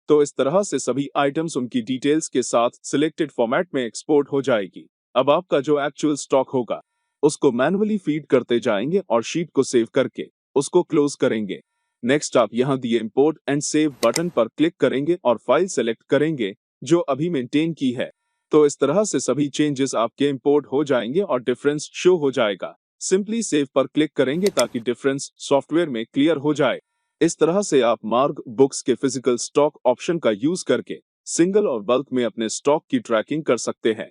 तो इस तरह से सभी आइटम्स उनकी डिटेल्स के साथ सिलेक्टेड फॉर्मेट में एक्सपोर्ट हो जाएगी। अब आपका जो एक्चुअल स्टॉक होगा उसको मैन्युअली फीड करते जाएंगे और शीट को सेव करके उसको क्लोज करेंगे। नेक्स्ट आप यहां दिए इंपोर्ट एंड सेव बटन पर क्लिक करेंगे और फाइल सेलेक्ट करेंगे जो अभी मेंटेन की है। तो इस तरह से सभी चेंजेस आपके इंपोर्ट हो जाएंगे और डिफरेंस शो हो जाएगा। सिंपली सेव पर क्लिक करेंगे ताकि डिफरेंस सॉफ्टवेयर में क्लियर हो जाए। इस तरह से आप मार्ग बुक्स के फिजिकल स्टॉक ऑप्शन का यूज करके सिंगल और बल्क में अपने स्टॉक की ट्रैकिंग कर सकते हैं।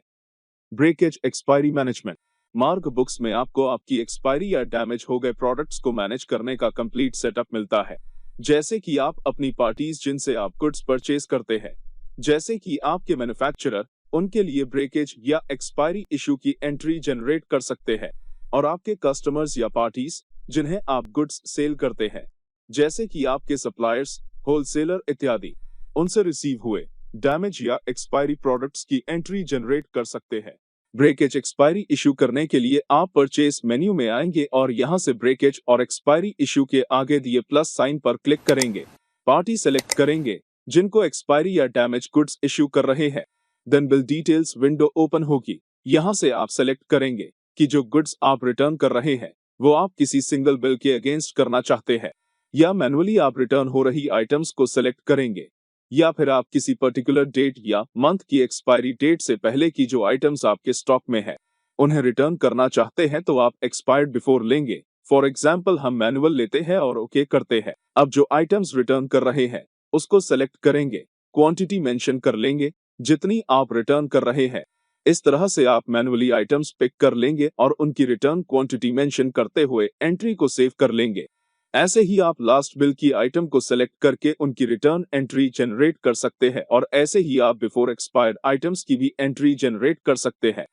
Breakage expiry management. मार्ग बुक्स में आपको आपकी एक्सपायरी या डैमेज हो गए प्रोडक्ट्स को मैनेज करने का कंप्लीट सेटअप मिलता है। जैसे कि आप अपनी पार्टीज जिनसे आप गुड्स परचेज करते हैं, जैसे कि आपके मैन्युफैक्चरर, उनके लिए ब्रेकेज या एक्सपायरी इशू की एंट्री जनरेट कर सकते हैं, और आपके कस्टमर्स या पार्टीज जिन्हें आप गुड्स सेल करते हैं, जैसे कि आपके सप्लायर्स, होलसेलर इत्यादि, उनसे रिसीव हुए डैमेज या एक्सपायरी प्रोडक्ट्स की एंट्री जनरेट कर सकते हैं। ब्रेकेज एक्सपायरी इशू करने के लिए आप परचेज मेन्यू में आएंगे और यहां से ब्रेकेज और एक्सपायरी इशू के आगे दिए प्लस साइन पर क्लिक करेंगे। पार्टी सेलेक्ट करेंगे जिनको एक्सपायरी या डैमेज गुड्स इशू कर रहे हैं। Then bill details window open होगी। यहां से आप सेलेक्ट करेंगे कि जो गुड्स आप रिटर्न कर रहे हैं वो आप किसी सिंगल बिल के अगेंस्ट करना चाहते हैं, या मैनुअली आप रिटर्न हो रही आइटम्स को सेलेक्ट करेंगे, या फिर आप किसी पर्टिकुलर डेट या मंथ की एक्सपायरी डेट से पहले की जो आइटम्स आपके स्टॉक में है उन्हें रिटर्न करना चाहते हैं तो आप एक्सपायर्ड बिफोर लेंगे। फॉर एग्जाम्पल हम मैनुअल लेते हैं और ओके करते हैं। अब जो आइटम्स रिटर्न कर रहे हैं उसको सेलेक्ट करेंगे, क्वांटिटी मेंशन कर लेंगे जितनी आप रिटर्न कर रहे हैं। इस तरह से आप मैनुअली आइटम्स पिक कर लेंगे और उनकी रिटर्न क्वांटिटी मेंशन करते हुए एंट्री को सेव कर लेंगे। ऐसे ही आप लास्ट बिल की आइटम को सेलेक्ट करके उनकी रिटर्न एंट्री जनरेट कर सकते हैं, और ऐसे ही आप बिफोर एक्सपायर्ड आइटम्स की भी एंट्री जनरेट कर सकते हैं।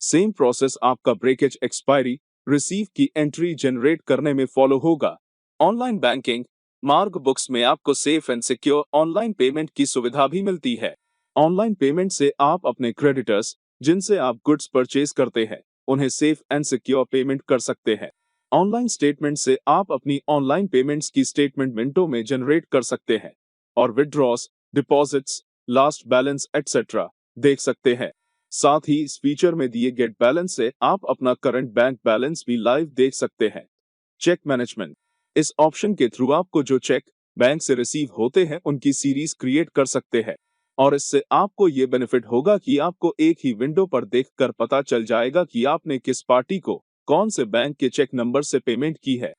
सेम प्रोसेस आपका ब्रेकेज एक्सपायरी रिसीव की एंट्री जनरेट करने में फॉलो होगा। Online banking. मार्ग बुक्स में आपको safe and secure online payment की सुविधा भी मिलती है। ऑनलाइन पेमेंट से आप अपने क्रेडिटर्स जिनसे आप गुड्स परचेज करते हैं उन्हें सेफ एंड सिक्योर पेमेंट कर सकते हैं। ऑनलाइन स्टेटमेंट से आप अपनी ऑनलाइन पेमेंट्स की स्टेटमेंट मिनटों में जनरेट कर सकते हैं और withdraws, deposits, last balance etcetera देख सकते हैं। साथ ही इस फीचर में दिए गेट बैलेंस से आप अपना करंट बैंक बैलेंस भी लाइव देख सकते हैं। Cheque management. इस ऑप्शन के थ्रू आपको जो चेक बैंक से रिसीव होते हैं उनकी सीरीज क्रिएट कर सकते हैं, और इससे आपको ये बेनिफिट होगा कि आपको एक ही विंडो पर देखकर पता चल जाएगा कि आपने किस पार्टी को कौन से बैंक के चेक नंबर से पेमेंट की है।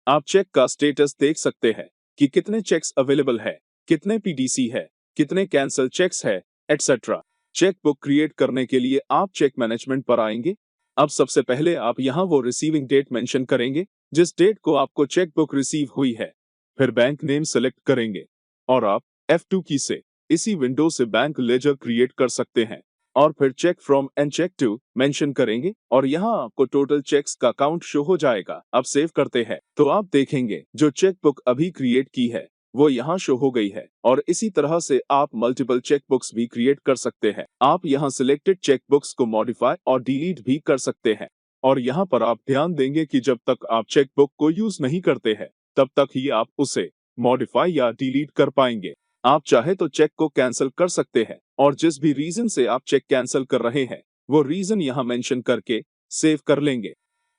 आप चेक का स्टेटस देख सकते हैं कि कितने चेक्स अवेलेबल है, कितने पीडीसी है, कितने कैंसल चेक्स है, एटसेट्रा। चेक बुक क्रिएट करने के लिए आप चेक मैनेजमेंट पर आएंगे। अब सबसे पहले आप यहां वो रिसीविंग डेट मेंशन करेंगे जिस डेट को आपको चेक बुक रिसीव हुई है। फिर बैंक नेम सेलेक्ट करेंगे और आप F2 की से इसी विंडो से बैंक लेजर क्रिएट कर सकते हैं, और फिर cheque from and cheque to mention करेंगे और यहाँ आपको टोटल चेक्स का काउंट शो हो जाएगा। अब सेव करते हैं तो आप देखेंगे जो चेक बुक अभी क्रिएट की है वो यहाँ शो हो गई है, और इसी तरह से आप मल्टीपल चेक बुक्स भी क्रिएट कर सकते हैं। आप यहाँ सिलेक्टेड चेक बुक्स को मॉडिफाई और डिलीट भी कर सकते हैं, और यहाँ पर आप ध्यान देंगे कि जब तक आप चेक बुक को यूज नहीं करते हैं तब तक ही आप उसे मॉडिफाई या डिलीट कर पाएंगे। आप चाहे तो चेक को कैंसिल कर सकते हैं, और जिस भी रीजन से आप चेक कैंसिल कर रहे हैं वो रीजन यहाँ मेंशन करके सेव कर लेंगे।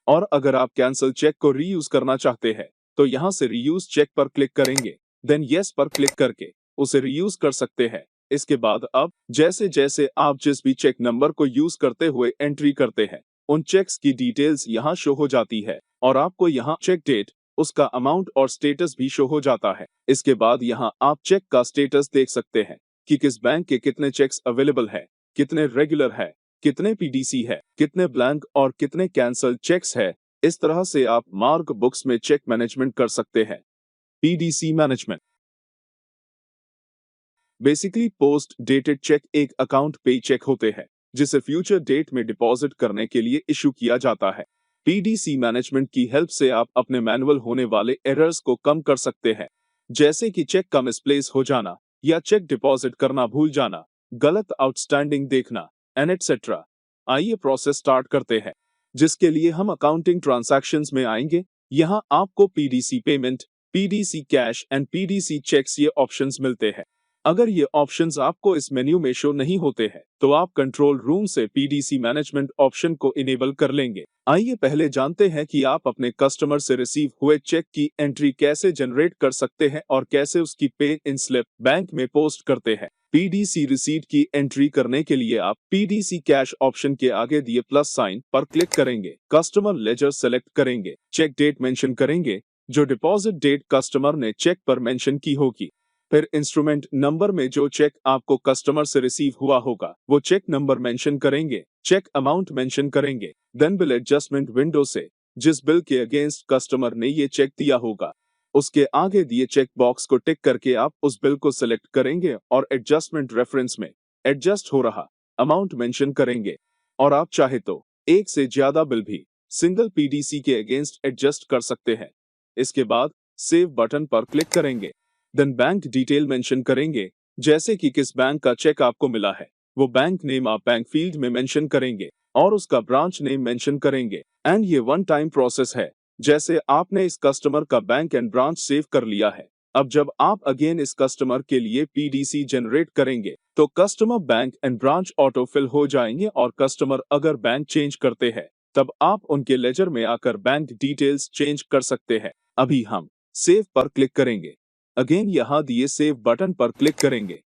और अगर आप कैंसिल चेक को रीयूज करना चाहते हैं तो यहाँ से रीयूज चेक पर क्लिक करेंगे, देन यस पर क्लिक करके उसे रीयूज कर सकते हैं। इसके बाद अब जैसे जैसे आप जिस भी चेक नंबर को यूज करते हुए एंट्री करते हैं उन चेक्स की डिटेल्स यहाँ शो हो जाती है, और आपको यहाँ चेक डेट, उसका अमाउंट और स्टेटस भी शो हो जाता है। इसके बाद यहाँ आप चेक का स्टेटस देख सकते हैं कि किस बैंक के कितने चेक्स अवेलेबल है, कितने रेगुलर है, कितने पीडीसी है, कितने ब्लैंक और कितने कैंसल चेक्स है। इस तरह से आप मार्क बुक्स में चेक मैनेजमेंट कर सकते हैं। PDC management basically post dated cheque एक अकाउंट पे चेक होते हैं जिसे फ्यूचर डेट में डिपॉजिट करने के लिए इशू किया जाता है। पीडीसी मैनेजमेंट की हेल्प से आप अपने मैनुअल होने वाले एरर्स को कम कर सकते हैं, जैसे कि चेक का मिसप्लेस हो जाना या चेक डिपॉजिट करना भूल जाना, गलत आउटस्टैंडिंग देखना एंड एटसेट्रा। आइए प्रोसेस स्टार्ट करते हैं, जिसके लिए हम अकाउंटिंग ट्रांजैक्शंस में आएंगे। यहाँ आपको PDC payment, PDC cash and PDC cheques ये ऑप्शंस मिलते हैं। अगर ये ऑप्शंस आपको इस मेन्यू में शो नहीं होते हैं तो आप कंट्रोल रूम से पीडीसी मैनेजमेंट ऑप्शन को इनेबल कर लेंगे। आइए पहले जानते हैं कि आप अपने कस्टमर से रिसीव हुए चेक की एंट्री कैसे जनरेट कर सकते हैं और कैसे उसकी पे इन स्लिप बैंक में पोस्ट करते हैं। पीडीसी रिसीट की एंट्री करने के लिए आप पीडीसी कैश ऑप्शन के आगे दिए प्लस साइन पर क्लिक करेंगे, कस्टमर लेजर सेलेक्ट करेंगे, चेक डेट मेंशन करेंगे जो डिपॉजिट डेट कस्टमर ने चेक पर मेंशन की होगी। फिर इंस्ट्रूमेंट नंबर में जो चेक आपको कस्टमर से रिसीव हुआ होगा वो चेक नंबर मेंशन करेंगे, चेक अमाउंट मेंशन करेंगे। देन बिल एडजस्टमेंट विंडो से जिस बिल के अगेंस्ट कस्टमर ने ये चेक दिया होगा उसके आगे दिए चेक बॉक्स को टिक करके आप उस बिल को सिलेक्ट करेंगे और एडजस्टमेंट रेफरेंस में एडजस्ट हो रहा अमाउंट मेंशन करेंगे। और आप चाहे तो एक से ज्यादा बिल भी सिंगल पीडीसी के अगेंस्ट एडजस्ट कर सकते हैं। इसके बाद सेव बटन पर क्लिक करेंगे। देन बैंक डिटेल मेंशन करेंगे, जैसे कि किस बैंक का चेक आपको मिला है वो बैंक नेम आप बैंक फील्ड में मेंशन करेंगे और उसका ब्रांच नेम मेंशन करेंगे। एंड ये वन टाइम प्रोसेस है, जैसे आपने इस कस्टमर का बैंक एंड ब्रांच सेव कर लिया है। अब जब आप अगेन इस कस्टमर के लिए पीडीसी जनरेट करेंगे तो customer bank and branch auto fill हो जाएंगे और कस्टमर अगर बैंक चेंज करते हैं तब आप उनके लेजर में आकर बैंक डिटेल्स चेंज कर सकते हैं। अभी हम सेव पर क्लिक करेंगे, अगेन यहाँ दिए सेव बटन पर क्लिक करेंगे।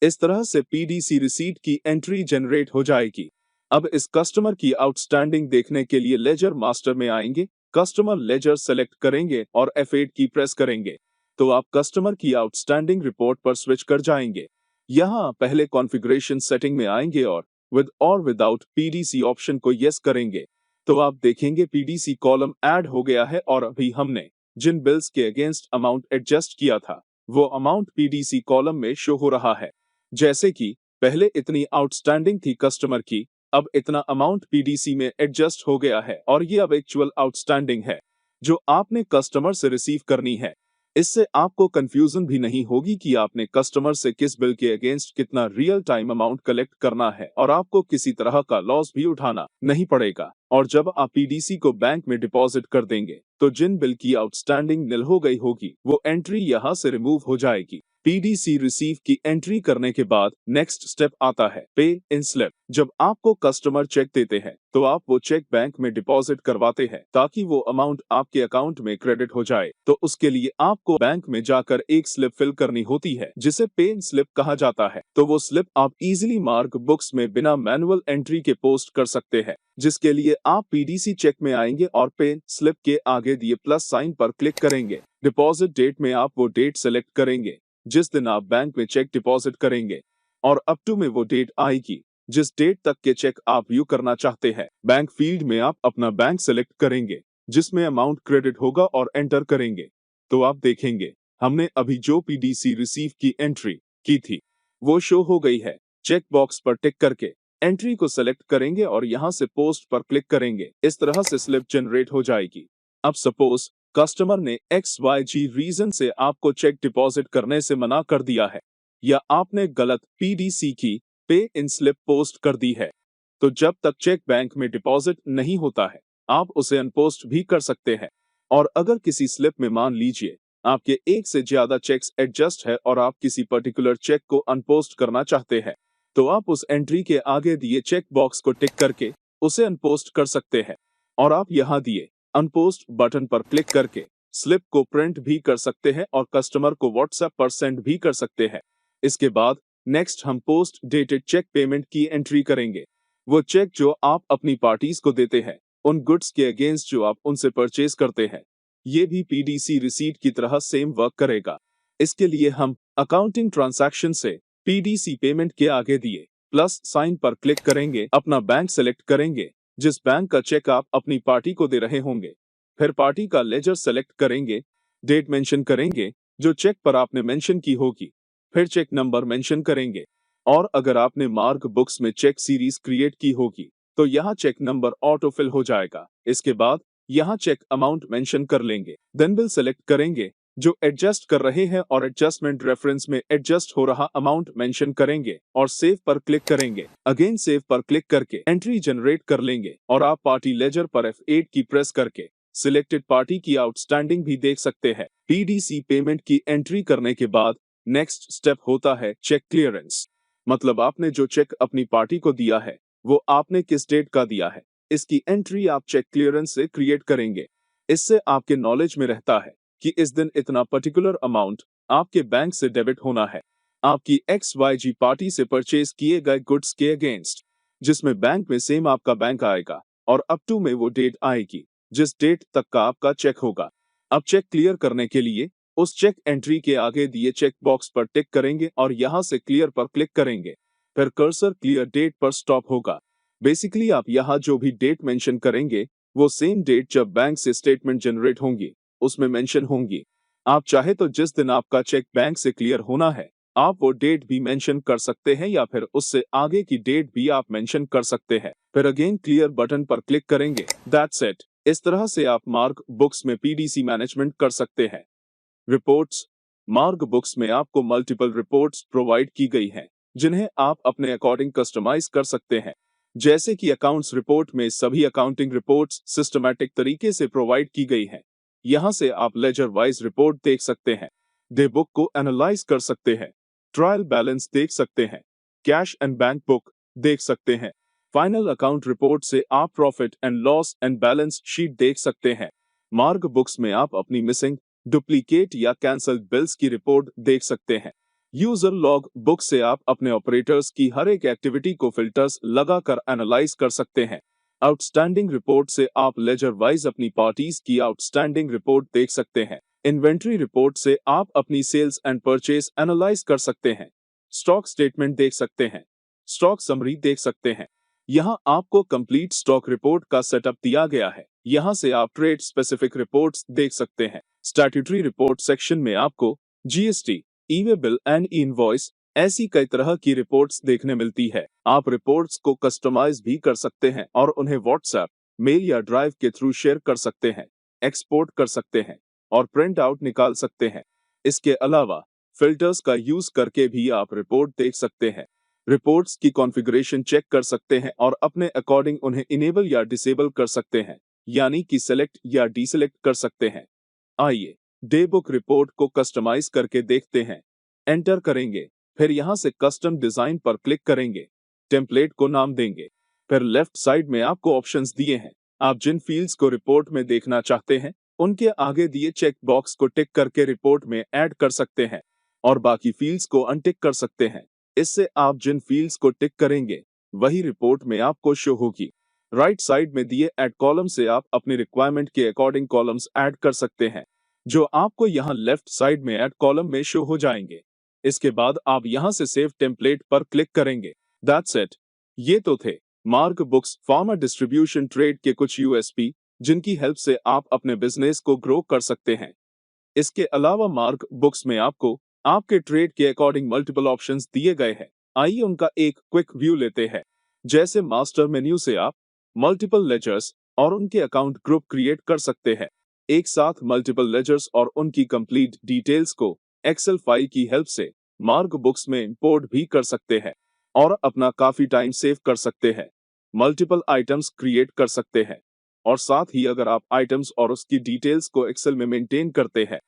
इस तरह से पीडीसी रिसीट की एंट्री जनरेट हो जाएगी। अब इस कस्टमर की आउटस्टैंडिंग देखने के लिए लेजर मास्टर में आएंगे, कस्टमर लेजर सेलेक्ट करेंगे और F8 की प्रेस करेंगे तो आप कस्टमर की आउटस्टैंडिंग रिपोर्ट पर स्विच कर जाएंगे। यहाँ पहले कॉन्फ़िगरेशन सेटिंग में आएंगे और विद और विदाउट पीडीसी ऑप्शन को यस करेंगे तो आप देखेंगे पीडीसी कॉलम ऐड हो गया है और अभी हमने जिन बिल्स के अगेंस्ट अमाउंट एडजस्ट किया था वो अमाउंट पीडीसी कॉलम में शो हो रहा है। जैसे कि पहले इतनी आउटस्टैंडिंग थी कस्टमर की, अब इतना अमाउंट पीडीसी में एडजस्ट हो गया है और ये अब एक्चुअल आउटस्टैंडिंग है जो आपने कस्टमर से रिसीव करनी है। इससे आपको कंफ्यूजन भी नहीं होगी कि आपने कस्टमर से किस बिल के अगेंस्ट कितना रियल टाइम अमाउंट कलेक्ट करना है और आपको किसी तरह का लॉस भी उठाना नहीं पड़ेगा। और जब आप पीडीसी को बैंक में डिपॉजिट कर देंगे तो जिन बिल की आउटस्टैंडिंग निल हो गई होगी वो एंट्री यहाँ से रिमूव हो जाएगी। पीडीसी रिसीव की एंट्री करने के बाद नेक्स्ट स्टेप आता है पे इन स्लिप। जब आपको कस्टमर चेक देते हैं तो आप वो चेक बैंक में डिपॉजिट करवाते हैं ताकि वो अमाउंट आपके अकाउंट में क्रेडिट हो जाए। तो उसके लिए आपको बैंक में जाकर एक स्लिप फिल करनी होती है जिसे पे इन स्लिप कहा जाता है। तो वो स्लिप आप इजीली मार्क बुक्स में बिना मैनुअल एंट्री के पोस्ट कर सकते हैं, जिसके लिए आप पीडीसी चेक में आएंगे और पे स्लिप के आगे दिए प्लस साइन पर क्लिक करेंगे। डिपॉजिट डेट में आप वो डेट सेलेक्ट करेंगे जिस दिन आप बैंक में चेक डिपॉजिट करेंगे और अप टू में वो डेट आएगी जिस डेट तक के चेक आप व्यू करना चाहते हैं। बैंक फील्ड में आप अपना बैंक सेलेक्ट करेंगे जिसमें अमाउंट क्रेडिट होगा और एंटर करेंगे तो आप देखेंगे हमने अभी जो पीडीसी रिसीव की एंट्री की थी वो शो हो गई है। चेक बॉक्स पर टिक करके एंट्री को सेलेक्ट करेंगे और यहाँ से पोस्ट पर क्लिक करेंगे। इस तरह से स्लिप जनरेट हो जाएगी। अब सपोज कस्टमर ने XYG रीजन से आपको चेक डिपॉजिट करने से मना कर दिया है या आपने गलत पीडीसी की पे इन स्लिप पोस्ट कर दी है तो जब तक चेक बैंक में डिपॉजिट नहीं होता है आप उसे अनपोस्ट भी कर सकते हैं। और अगर किसी स्लिप में मान लीजिए आपके एक से ज्यादा चेक्स एडजस्ट है और आप किसी पर्टिकुलर चेक को अनपोस्ट करना चाहते हैं तो आप उस एंट्री के आगे दिए चेक बॉक्स को टिक करके उसे अनपोस्ट कर सकते हैं। और आप यहाँ दिए अनपोस्ट बटन पर क्लिक करके स्लिप को प्रिंट भी कर सकते हैं और कस्टमर को व्हाट्सएप पर सेंड भी कर सकते हैं। इसके बाद नेक्स्ट हम पोस्ट डेटेड चेक पेमेंट की एंट्री करेंगे। वो चेक जो आप अपनी पार्टीज को देते हैं उन गुड्स के अगेंस्ट जो आप उनसे परचेज करते हैं, ये भी पीडीसी रिसीट की तरह सेम वर्क करेगा। इसके लिए हम अकाउंटिंग ट्रांजैक्शन से पीडीसी पेमेंट के आगे दिए प्लस साइन पर क्लिक करेंगे, अपना बैंक सेलेक्ट करेंगे जिस बैंक का चेक आप अपनी पार्टी को दे रहे होंगे। फिर पार्टी का लेजर सेलेक्ट करेंगे, डेट मेंशन करेंगे जो चेक पर आपने मेंशन की होगी, फिर चेक नंबर मेंशन करेंगे और अगर आपने मार्क बुक्स में चेक सीरीज क्रिएट की होगी तो यहाँ चेक नंबर ऑटो फिल हो जाएगा। इसके बाद यहाँ चेक अमाउंट मेंशन कर लेंगे, देन बिल सेलेक्ट करेंगे जो एडजस्ट कर रहे हैं और एडजस्टमेंट रेफरेंस में एडजस्ट हो रहा अमाउंट मेंशन करेंगे और सेव पर क्लिक करेंगे। अगेन सेव पर क्लिक करके एंट्री जनरेट कर लेंगे और आप पार्टी लेजर पर F8 की प्रेस करके सिलेक्टेड पार्टी की आउटस्टैंडिंग भी देख सकते हैं। PDC पेमेंट की एंट्री करने के बाद नेक्स्ट स्टेप होता है चेक क्लियरेंस, मतलब आपने जो चेक अपनी पार्टी को दिया है वो आपने किस डेट का दिया है, इसकी एंट्री आप चेक क्लियरेंस से क्रिएट करेंगे। इससे आपके नॉलेज में रहता है कि इस दिन इतना पर्टिकुलर अमाउंट आपके बैंक से डेबिट होना है आपकी XYG पार्टी से परचेज किए गए गुड्स के अगेंस्ट, जिसमें बैंक में सेम आपका बैंक आएगा और अप टू में वो डेट आएगी जिस डेट तक का आपका चेक होगा। अब चेक क्लियर करने के लिए उस चेक एंट्री के आगे दिए चेक बॉक्स पर टिक करेंगे और यहाँ से क्लियर पर क्लिक करेंगे, फिर कर्सर क्लियर डेट पर स्टॉप होगा। बेसिकली आप यहाँ जो भी डेट मेंशन करेंगे वो सेम डेट जब बैंक से स्टेटमेंट जनरेट होंगी उसमें मेंशन होंगी। आप चाहे तो जिस दिन आपका चेक बैंक से क्लियर होना है आप वो डेट भी मेंशन कर सकते हैं या फिर उससे आगे की डेट भी आप मेंशन कर सकते हैं। फिर अगेन क्लियर बटन पर क्लिक करेंगे। That's it. इस तरह से आप मार्क बुक्स में PDC मैनेजमेंट कर सकते हैं। रिपोर्ट्स। मार्क बुक्स में आपको मल्टीपल रिपोर्ट्स प्रोवाइड की गई हैं जिन्हें आप अपने अकॉर्डिंग कस्टमाइज कर सकते हैं। जैसे कि अकाउंट्स रिपोर्ट में सभी अकाउंटिंग रिपोर्ट्स सिस्टमैटिक तरीके से प्रोवाइड की गई हैं। यहाँ से आप लेजर वाइज रिपोर्ट देख सकते हैं, डे बुक को एनालाइज कर सकते हैं, ट्रायल बैलेंस देख सकते हैं, कैश एंड बैंक बुक देख सकते हैं। फाइनल अकाउंट रिपोर्ट से आप profit and loss and balance sheet देख सकते हैं। मार्क बुक्स में आप अपनी मिसिंग, डुप्लीकेट या कैंसल्ड बिल्स की रिपोर्ट देख सकते हैं। यूजर लॉग बुक से आप अपने ऑपरेटर्स की हर एक एक्टिविटी को फिल्टर्स लगाकर एनालाइज कर सकते हैं। आउटस्टैंडिंग रिपोर्ट से आप लेजर वाइज अपनी पार्टीज की आउटस्टैंडिंग रिपोर्ट देख सकते हैं। इन्वेंट्री रिपोर्ट से आप अपनी सेल्स एंड परचेज एनालाइज कर सकते हैं। स्टॉक स्टेटमेंट देख सकते हैं, स्टॉक समरी देख सकते हैं। यहाँ आपको कंप्लीट स्टॉक रिपोर्ट का सेटअप दिया गया है। यहाँ से आप ट्रेड स्पेसिफिक रिपोर्ट्स देख सकते हैं। स्टैट्यूटरी रिपोर्ट सेक्शन में आपको GST, e-way bill and invoice ऐसी कई तरह की रिपोर्ट्स देखने मिलती है। आप रिपोर्ट्स को कस्टमाइज भी कर सकते हैं और उन्हें व्हाट्सएप, मेल या ड्राइव के थ्रू शेयर कर सकते हैं, एक्सपोर्ट कर सकते हैं और प्रिंट आउट निकाल सकते हैं। इसके अलावा फिल्टर्स का यूज करके भी आप रिपोर्ट देख सकते हैं। रिपोर्ट्स की कॉन्फ़िगरेशन चेक कर सकते हैं और अपने अकॉर्डिंग उन्हें इनेबल या डिसेबल कर सकते हैं, यानी कि सेलेक्ट या डीसेलेक्ट कर सकते हैं। आइए डे बुक रिपोर्ट को कस्टमाइज करके देखते हैं। एंटर करेंगे, फिर यहाँ से कस्टम डिजाइन पर क्लिक करेंगे, टेम्पलेट को नाम देंगे, फिर लेफ्ट साइड में आपको ऑप्शंस दिए हैं। आप जिन फील्ड्स को रिपोर्ट में देखना चाहते हैं उनके आगे दिए चेक बॉक्स को टिक करके रिपोर्ट में ऐड कर सकते हैं और बाकी फील्ड्स को अनटिक कर सकते हैं। इससे आप जिन फील्ड्स को टिक करेंगे वही रिपोर्ट में आपको शो होगी। राइट साइड में दिए ऐड कॉलम से आप अपनी रिक्वायरमेंट के अकॉर्डिंग कॉलम्स ऐड कर सकते हैं जो आपको यहाँ लेफ्ट साइड में ऐड कॉलम में शो हो जाएंगे। इसके बाद आप यहाँ से सेव टेम्पलेट पर क्लिक करेंगे। That's it. ये तो थे mark books pharma distribution trade के कुछ USP जिनकी हेल्प से आप अपने बिजनेस को ग्रो कर सकते हैं। इसके अलावा मार्क बुक्स में आपको आपके ट्रेड के अकॉर्डिंग मल्टीपल ऑप्शंस दिए गए हैं। आइए उनका एक क्विक व्यू लेते हैं। जैसे मास्टर मेन्यू से आप मल्टीपल लेजर्स और उनके अकाउंट ग्रुप क्रिएट कर सकते हैं। एक साथ मल्टीपल लेजर्स और उनकी कंप्लीट डिटेल्स को एक्सेल फाइल की हेल्प से मार्क बुक्स में इंपोर्ट भी कर सकते हैं और अपना काफी टाइम सेव कर सकते हैं। मल्टीपल आइटम्स क्रिएट कर सकते हैं और साथ ही अगर आप आइटम्स और उसकी डिटेल्स को एक्सेल में मेंटेन करते हैं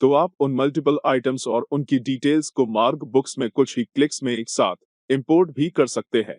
तो आप उन मल्टीपल आइटम्स और उनकी डिटेल्स को मार्क बुक्स में कुछ ही क्लिक्स में एक साथ इंपोर्ट भी कर सकते हैं।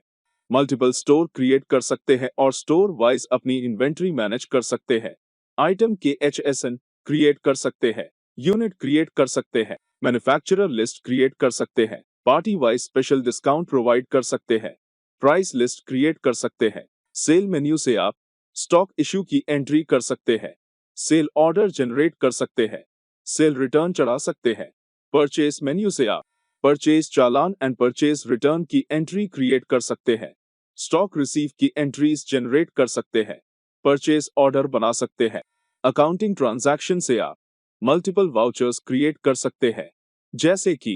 मल्टीपल स्टोर क्रिएट कर सकते हैं और स्टोर वाइज अपनी इन्वेंट्री मैनेज कर सकते हैं। आइटम के HSN क्रिएट कर सकते हैं, यूनिट क्रिएट कर सकते हैं, मैन्युफैक्चरर लिस्ट क्रिएट कर सकते हैं, party wise special discount provide कर सकते हैं, प्राइस लिस्ट क्रिएट कर सकते हैं। सेल मेन्यू से आप स्टॉक इशू की एंट्री कर सकते हैं, सेल ऑर्डर जनरेट कर सकते हैं, सेल रिटर्न चढ़ा सकते हैं। परचेस मेन्यू से आप purchase challan and purchase return की एंट्री क्रिएट कर सकते हैं, स्टॉक रिसीव की एंट्रीज जनरेट कर सकते हैं, परचेज ऑर्डर बना सकते हैं। अकाउंटिंग ट्रांजैक्शन से आप मल्टीपल वाउचर्स क्रिएट कर सकते हैं, जैसे कि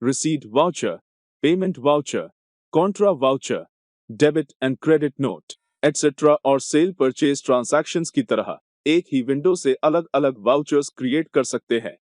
receipt voucher, payment voucher, Contra voucher, debit and credit note etcetera. और सेल परचेज ट्रांजैक्शंस की तरह एक ही विंडो से अलग अलग वाउचर्स क्रिएट कर सकते हैं,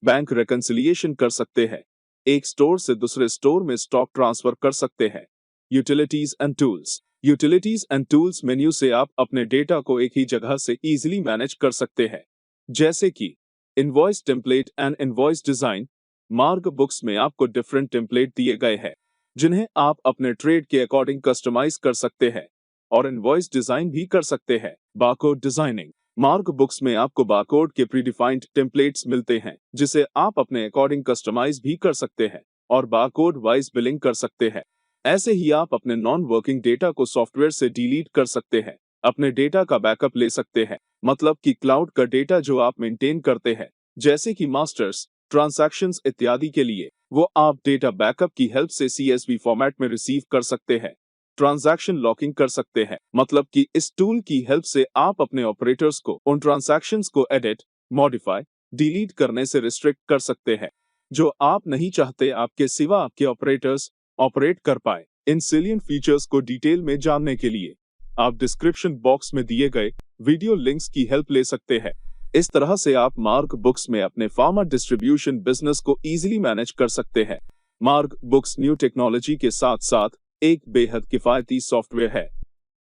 बैंक रेकंसिलिएशन कर सकते हैं, एक स्टोर से दूसरे स्टोर में स्टॉक ट्रांसफर कर सकते हैं। Utilities and tools. Utilities and tools menu से आप अपने डेटा को एक ही जगह से इजीली मैनेज कर सकते हैं, जैसे कि invoice template and invoice design. मार्ग बुक्स में आपको डिफरेंट टेम्पलेट दिए गए हैं, जिन्हें आप अपने ट्रेड के अकॉर्डिंग कस्टमाइज कर सकते हैं और इनवॉइस डिजाइन भी कर सकते हैं। Barcode designing. मार्क बुक्स में आपको बारकोड के प्रीडिफाइंड टेम्पलेट्स मिलते हैं, जिसे आप अपने अकॉर्डिंग कस्टमाइज भी कर सकते हैं और बारकोड वाइज बिलिंग कर सकते हैं। ऐसे ही आप अपने नॉन वर्किंग डेटा को सॉफ्टवेयर से डिलीट कर सकते हैं, अपने डेटा का बैकअप ले सकते हैं, मतलब कि क्लाउड का डेटा जो आप मेंटेन करते हैं, जैसे कि मास्टर्स, ट्रांजैक्शंस इत्यादि के लिए, वो आप डेटा बैकअप की हेल्प से CSV फॉर्मेट में रिसीव कर सकते हैं। ट्रांजैक्शन लॉकिंग कर सकते हैं, मतलब कि इस टूल की हेल्प से आप अपने ऑपरेटर्स को उन ट्रांजैक्शंस को एडिट, मॉडिफाई, डिलीट करने से रिस्ट्रिक्ट कर सकते हैं, जो आप नहीं चाहते आपके सिवा आपके ऑपरेटर्स ऑपरेट कर पाए। इन सेलिएंट फीचर्स को डिटेल में जानने के लिए आप डिस्क्रिप्शन बॉक्स में दिए गए वीडियो लिंक्स की हेल्प ले सकते हैं। इस तरह से आप मार्क बुक्स में अपने फार्मा डिस्ट्रीब्यूशन बिजनेस को इजीली मैनेज कर सकते हैं। मार्क बुक्स न्यू टेक्नोलॉजी के साथ साथ एक बेहद किफायती सॉफ्टवेयर है।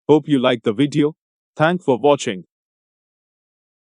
Hope you like the video. Thank for watching.